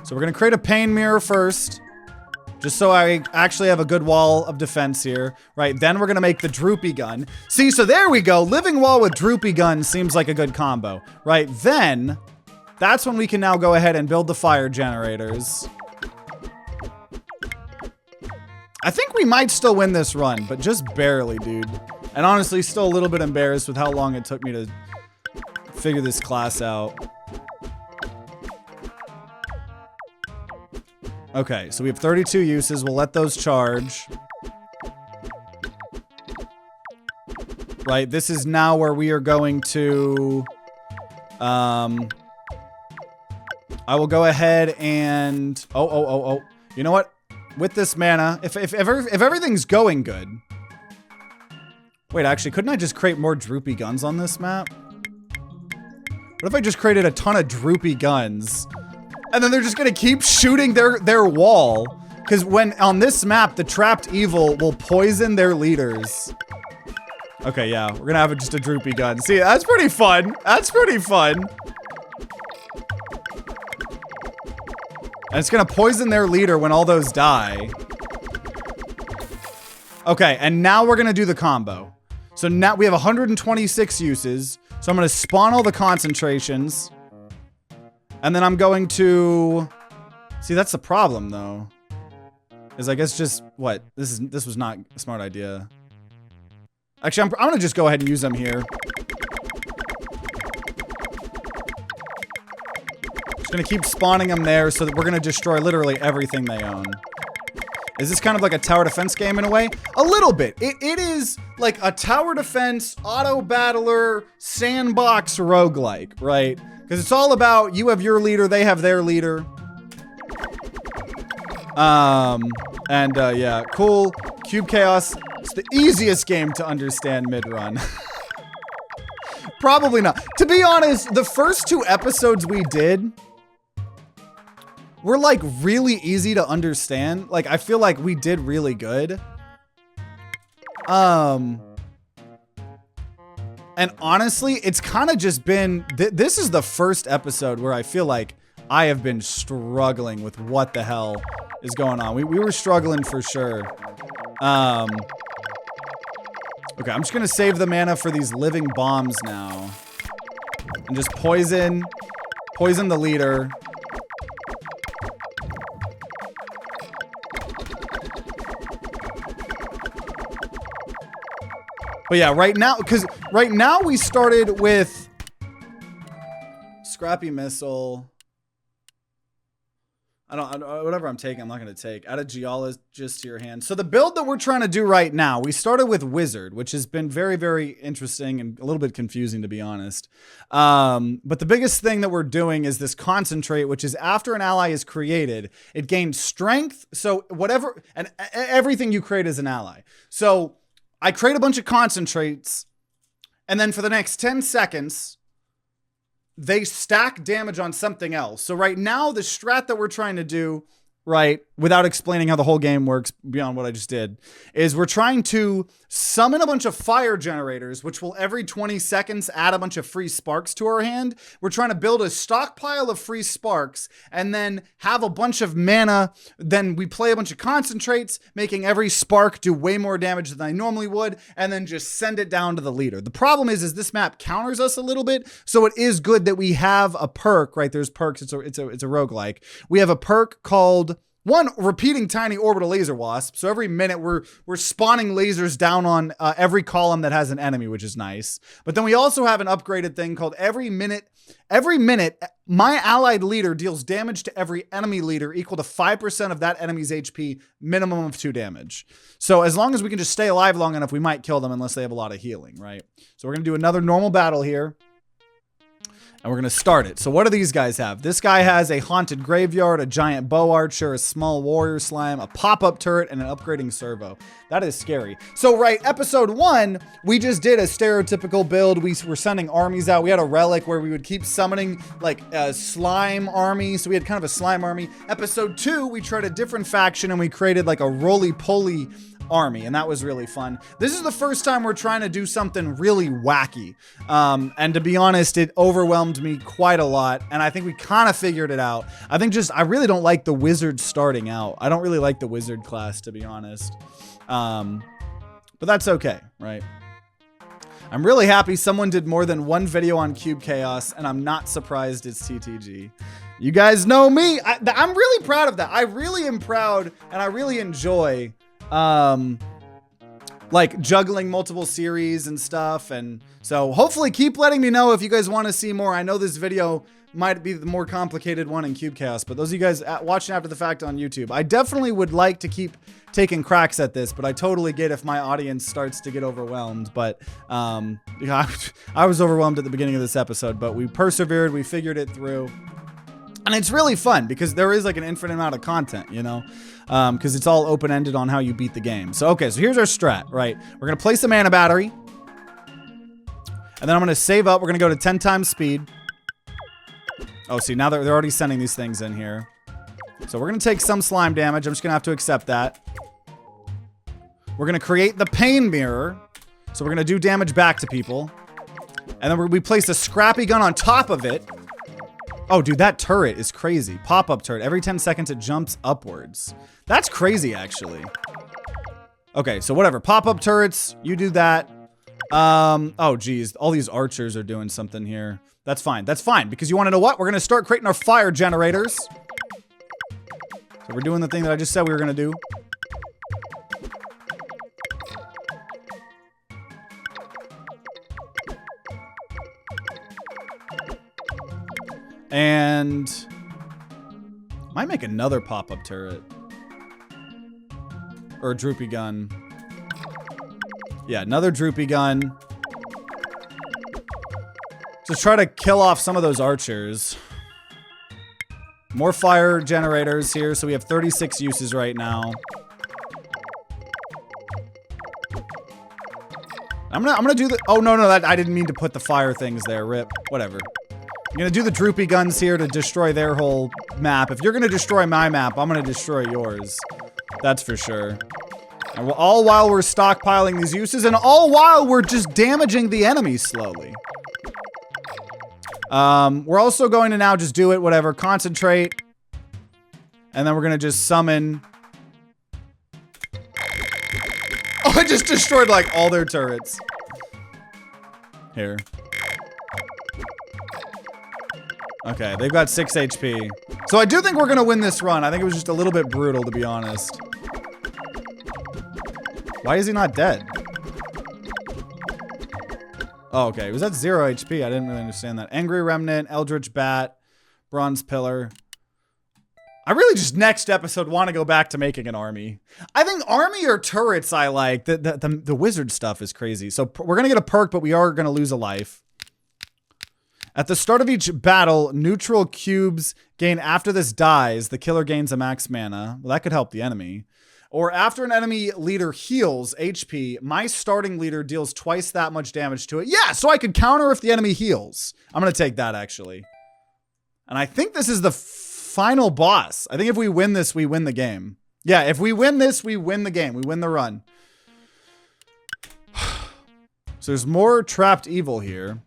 So we're gonna create a pain mirror first. Just so I actually have a good wall of defense here. Right, then we're gonna make the droopy gun. See, so there we go. Living wall with droopy gun seems like a good combo. Right, then, that's when we can now go ahead and build the fire generators. I think we might still win this run, but just barely, dude. And honestly, still a little bit embarrassed with how long it took me to figure this class out. Okay, so we have 32 uses. We'll let those charge. Right, this is now where we are going to... I will go ahead and... Oh. You know what? With this mana, if everything's going good... Wait, actually, couldn't I just create more droopy guns on this map? What if I just created a ton of droopy guns? And then they're just gonna keep shooting their wall. Because when on this map, the trapped evil will poison their leaders. Okay, yeah, we're gonna have just a droopy gun. See, that's pretty fun. That's pretty fun. And it's gonna poison their leader when all those die. Okay, and now we're gonna do the combo. So now we have 126 uses. So I'm gonna spawn all the concentrations. And then I'm going to... See, that's the problem, though. Is I guess just... What? This was not a smart idea. Actually, I'm gonna just go ahead and use them here. Just gonna keep spawning them there so that we're gonna destroy literally everything they own. Is this kind of like a tower defense game in a way? A little bit. It is like a tower defense, auto battler, sandbox roguelike, right? Because it's all about you have your leader, they have their leader. Yeah, cool. Cube Chaos. It's the easiest game to understand mid-run. Probably not. To be honest, the first 2 episodes we did were like really easy to understand. Like, I feel like we did really good. And honestly, it's kind of just been, this is the first episode where I feel like I have been struggling with what the hell is going on. We were struggling for sure. Okay, I'm just gonna save the mana for these living bombs now. And just poison the leader. But yeah, right now we started with Scrappy Missile. Whatever I'm taking, I'm not going to take. Add a Geologist to your hand. So the build that we're trying to do right now, we started with Wizard, which has been very, very interesting and a little bit confusing, to be honest. But the biggest thing that we're doing is this Concentrate, which is after an ally is created, it gains strength. So whatever, and everything you create is an ally. So I create a bunch of Concentrates, and then for the next 10 seconds, they stack damage on something else. So right now, the strat that we're trying to do, right, without explaining how the whole game works beyond what I just did, is we're trying to summon a bunch of fire generators, which will every 20 seconds add a bunch of free sparks to our hand. We're trying to build a stockpile of free sparks and then have a bunch of mana. Then we play a bunch of concentrates, making every spark do way more damage than I normally would, and then just send it down to the leader. The problem is this map counters us a little bit, so it is good that we have a perk, right? There's perks, it's a roguelike. We have a perk called repeating tiny orbital laser wasp. So every minute we're spawning lasers down on every column that has an enemy, which is nice. But then we also have an upgraded thing called every minute, my allied leader deals damage to every enemy leader equal to 5% of that enemy's HP, minimum of 2 damage. So as long as we can just stay alive long enough, we might kill them unless they have a lot of healing, right? So we're going to do another normal battle here. And we're going to start it. So what do these guys have? This guy has a haunted graveyard, a giant bow archer, a small warrior slime, a pop-up turret, and an upgrading servo. That is scary. So right, episode 1, we just did a stereotypical build. We were sending armies out. We had a relic where we would keep summoning like a slime army. So we had kind of a slime army. Episode 2, we tried a different faction and we created like a roly-poly army, and that was really fun. This is the first time we're trying to do something really wacky, and to be honest, it overwhelmed me quite a lot, and I think we kind of figured it out. I really don't like the wizard starting out. I don't really like the wizard class, to be honest, but that's okay, right? I'm really happy someone did more than one video on Cube Chaos, and I'm not surprised it's TTG. You guys know me. I'm really proud of that. I really am proud, and I really enjoy like juggling multiple series and stuff. And so hopefully keep letting me know if you guys want to see more. I know this video might be the more complicated one in Cube Chaos, but those of you guys watching after the fact on YouTube, I definitely would like to keep taking cracks at this, but I totally get if my audience starts to get overwhelmed. But I was overwhelmed at the beginning of this episode, but we persevered, we figured it through. And it's really fun because there is like an infinite amount of content, you know, because it's all open-ended on how you beat the game. So, okay, so here's our strat, right? We're going to place a mana battery. And then I'm going to save up. We're going to go to 10 times speed. Oh, see, now they're already sending these things in here. So we're going to take some slime damage. I'm just going to have to accept that. We're going to create the pain mirror. So we're going to do damage back to people. And then we place a scrappy gun on top of it. Oh, dude, that turret is crazy. Pop-up turret. Every 10 seconds, it jumps upwards. That's crazy, actually. Okay, so whatever. Pop-up turrets, you do that. Oh, geez. All these archers are doing something here. That's fine. That's fine, because you want to know what? We're going to start creating our fire generators. So we're doing the thing that I just said we were going to do. And might make another pop-up turret. Or a droopy gun. Yeah, another droopy gun. Just try to kill off some of those archers. More fire generators here, so we have 36 uses right now. I'm gonna do the, oh no, I didn't mean to put the fire things there, rip, whatever. I'm gonna do the droopy guns here to destroy their whole map. If you're gonna destroy my map, I'm gonna destroy yours. That's for sure. And all while we're stockpiling these uses, and all while we're just damaging the enemy slowly. We're also going to now just do it, whatever, concentrate. And then we're gonna just summon just destroyed like all their turrets. Here. Okay, they've got 6 HP. So I do think we're gonna win this run. I think it was just a little bit brutal, to be honest. Why is he not dead? Oh, okay. He was at 0 HP. I didn't really understand that. Angry Remnant, Eldritch Bat, Bronze Pillar. I really just next episode want to go back to making an army. I think army or turrets I like. The wizard stuff is crazy. So we're going to get a perk, but we are going to lose a life. At the start of each battle, neutral cubes gain after this dies. The killer gains a max mana. Well, that could help the enemy. Or after an enemy leader heals HP, my starting leader deals twice that much damage to it. Yeah, so I could counter if the enemy heals. I'm going to take that, actually. And I think this is the final boss. I think if we win this, we win the game. Yeah, if we win this, we win the game. We win the run. So there's more trapped evil here.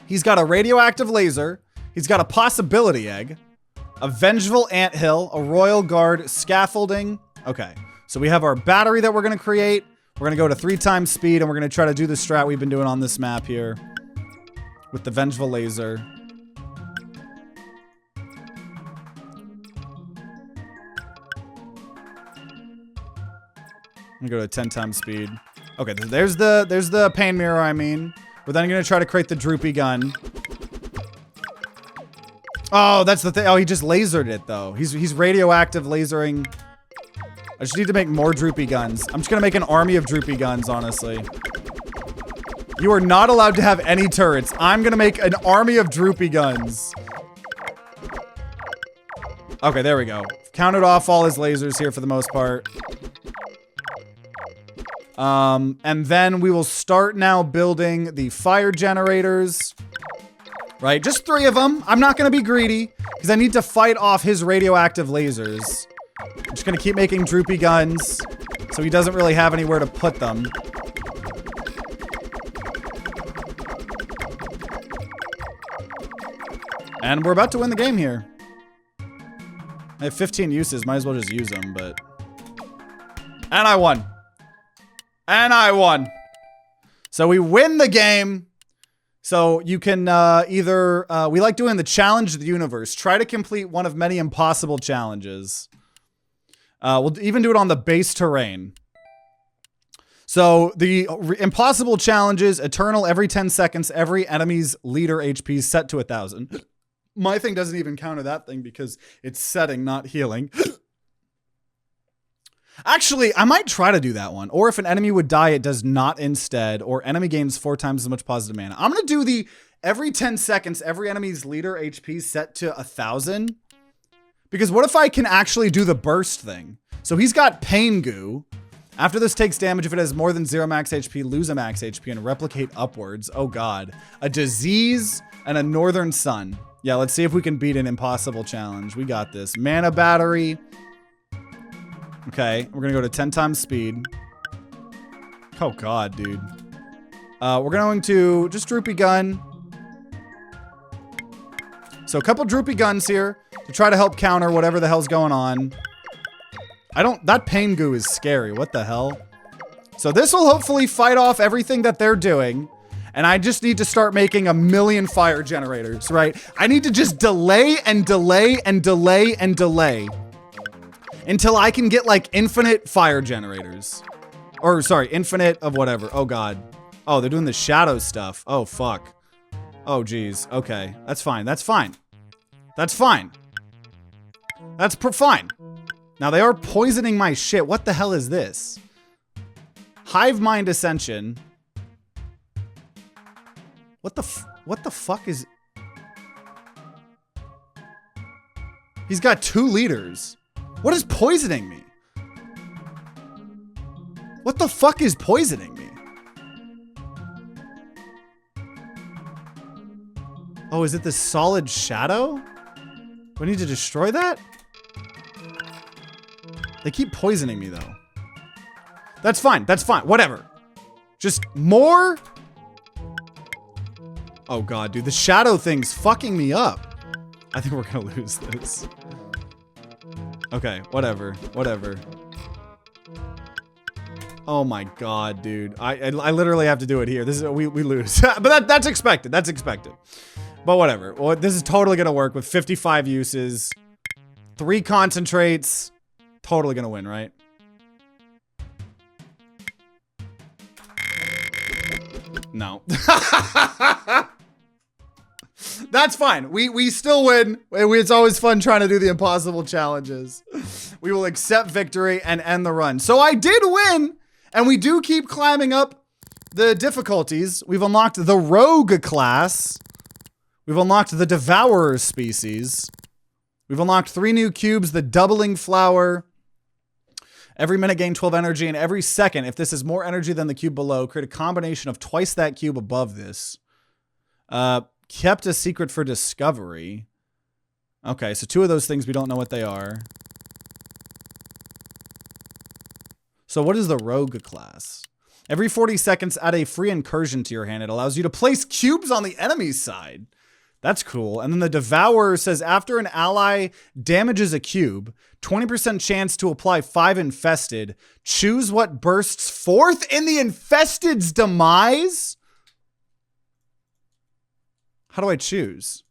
He's got a radioactive laser. He's got a possibility egg. A vengeful anthill. A royal guard. Scaffolding. Okay. So we have our battery that we're going to create. We're going to go to 3 times speed, and we're going to try to do the strat we've been doing on this map here with the vengeful laser. I'm going to go to 10 times speed. Okay, there's the pain mirror, I mean. We're then going to try to create the droopy gun. Oh, that's the thing. Oh, he just lasered it, though. He's radioactive lasering. I just need to make more droopy guns. I'm just gonna make an army of droopy guns, honestly. You are not allowed to have any turrets. I'm gonna make an army of droopy guns. Okay, there we go. Counted off all his lasers here for the most part. And then we will start now building the fire generators. Right, just 3 of them. I'm not gonna be greedy because I need to fight off his radioactive lasers. I'm just gonna keep making droopy guns so he doesn't really have anywhere to put them. And we're about to win the game here. I have 15 uses, might as well just use them, but... And I won. And I won. So we win the game. So you can either... we like doing the challenge of the universe. Try to complete one of many impossible challenges. We'll even do it on the base terrain. So the impossible challenges, eternal every 10 seconds, every enemy's leader HP set to 1,000. My thing doesn't even counter that thing because it's setting, not healing. Actually, I might try to do that one. Or if an enemy would die, it does not instead. Or enemy gains 4 times as much positive mana. I'm going to do the every 10 seconds, every enemy's leader HP set to 1,000. Because what if I can actually do the burst thing? So he's got pain goo. After this takes damage, if it has more than 0 max HP, lose a max HP and replicate upwards. Oh god. A disease and a northern sun. Yeah, let's see if we can beat an impossible challenge. We got this. Mana battery. Okay, we're gonna go to 10 times speed. Oh god, dude. We're going to just droopy gun. So a couple droopy guns here to try to help counter whatever the hell's going on. That pain goo is scary. What the hell? So this will hopefully fight off everything that they're doing. And I just need to start making 1,000,000 fire generators, right? I need to just delay and delay and delay and delay until I can get like infinite fire generators. Or sorry, infinite of whatever. Oh god. Oh, they're doing the shadow stuff. Oh fuck. Oh geez. Okay, that's fine. That's fine. That's fine. That's fine. Now they are poisoning my shit. What the hell is this? Hive Mind Ascension. What the fuck is... He's got 2 leaders. What is poisoning me? What the fuck is poisoning me? Oh, is it the solid shadow? Do I need to destroy that? They keep poisoning me, though. That's fine. That's fine. Whatever. Just more... Oh, God, dude. The shadow thing's fucking me up. I think we're gonna lose this. Okay, whatever. Whatever. Oh my god, dude. I literally have to do it here. This is we lose. But that's expected. That's expected. But whatever. Well, this is totally gonna work with 55 uses. 3 concentrates. Totally gonna win, right? No. That's fine. We still win. It's always fun trying to do the impossible challenges. We will accept victory and end the run. So I did win, and we do keep climbing up the difficulties. We've unlocked the rogue class. We've unlocked the devourer species. We've unlocked 3 new cubes, the doubling flower. Every minute gain 12 energy, and every second, if this is more energy than the cube below, create a combination of twice that cube above this. Kept a secret for discovery. Okay, so 2 of those things, we don't know what they are. So what is the rogue class? Every 40 seconds, add a free incursion to your hand. It allows you to place cubes on the enemy's side. That's cool. And then the devourer says after an ally damages a cube, 20% chance to apply 5 infested. Choose what bursts forth in the infested's demise. How do I choose?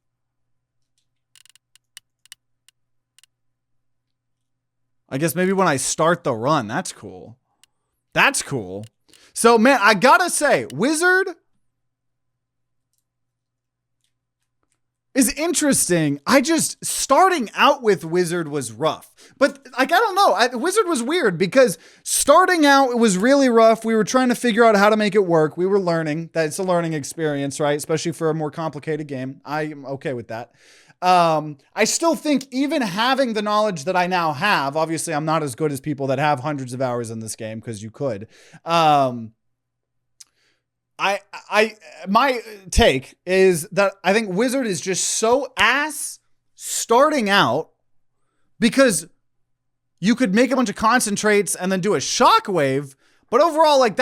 I guess maybe when I start the run. That's cool. That's cool. So, man, I gotta say, Wizard is interesting. Starting out with Wizard was rough. But, like, I don't know. Wizard was weird because starting out, it was really rough. We were trying to figure out how to make it work. We were learning. That it's a learning experience, right? Especially for a more complicated game. I am okay with that. I still think even having the knowledge that I now have, obviously I'm not as good as people that have hundreds of hours in this game, because you could. My take is that I think Wizard is just so ass starting out because you could make a bunch of concentrates and then do a shockwave, but overall, like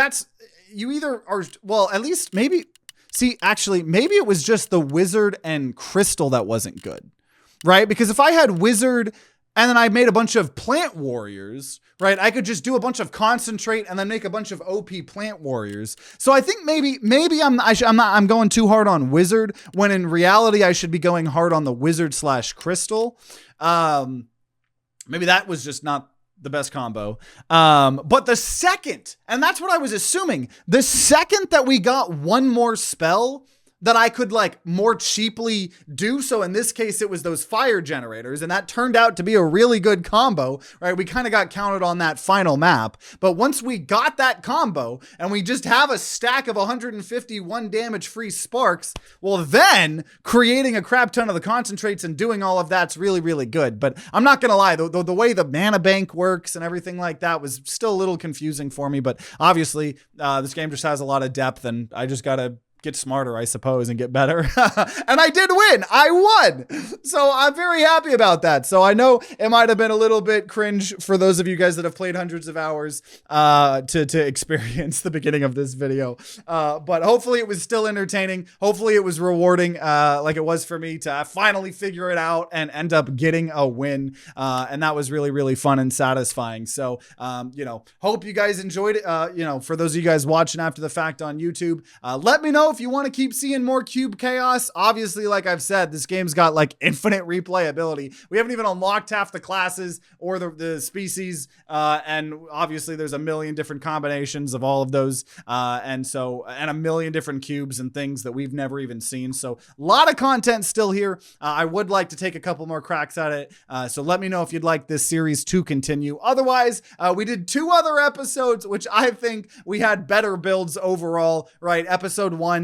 you either are, well, at least maybe, see, actually, maybe it was just the Wizard and Crystal that wasn't good, right? Because if I had Wizard and then I made a bunch of plant warriors, right? I could just do a bunch of concentrate and then make a bunch of OP plant warriors. So I think maybe I'm going too hard on Wizard when in reality I should be going hard on the Wizard / Crystal. Maybe that was just not the best combo. But the second, and that's what I was assuming, the second that we got one more spell that I could like more cheaply do. So in this case, it was those fire generators, and that turned out to be a really good combo, right? We kind of got counted on that final map. But once we got that combo and we just have a stack of 151 damage free sparks, well, then creating a crap ton of the concentrates and doing all of that's really, really good. But I'm not going to lie, the way the mana bank works and everything like that was still a little confusing for me. But obviously this game just has a lot of depth, and I just got to get smarter, I suppose, and get better. And I did win. I won. So I'm very happy about that. So I know it might have been a little bit cringe for those of you guys that have played hundreds of hours to experience the beginning of this video. But hopefully it was still entertaining. Hopefully it was rewarding like it was for me to finally figure it out and end up getting a win. And that was really, really fun and satisfying. So, hope you guys enjoyed it. For those of you guys watching after the fact on YouTube, let me know if you want to keep seeing more cube chaos. Obviously, like I've said, this game's got like infinite replayability. We haven't even unlocked half the classes or the species. And obviously there's a million different combinations of all of those. And a million different cubes and things that we've never even seen. So a lot of content still here. I would like to take a couple more cracks at it. So let me know if you'd like this series to continue. Otherwise, we did 2 other episodes, which I think we had better builds overall, right? Episode 1,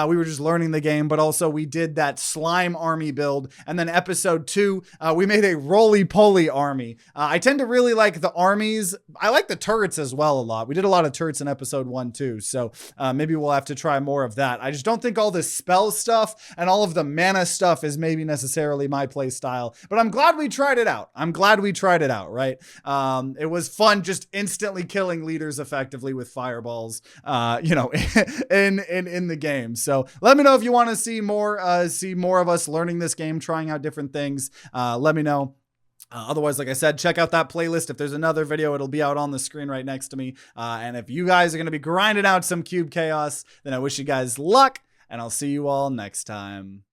we were just learning the game, but also we did that slime army build. And then episode 2, we made a roly-poly army. I tend to really like the armies. I like the turrets as well a lot. We did a lot of turrets in episode 1 too. So maybe we'll have to try more of that. I just don't think all the spell stuff and all of the mana stuff is maybe necessarily my play style, but I'm glad we tried it out. Right? It was fun just instantly killing leaders effectively with fireballs, in the game. So let me know if you want to see more of us learning this game, trying out different things. Let me know. Otherwise, like I said, check out that playlist. If there's another video, it'll be out on the screen right next to me. And if you guys are going to be grinding out some cube chaos, then I wish you guys luck, and I'll see you all next time.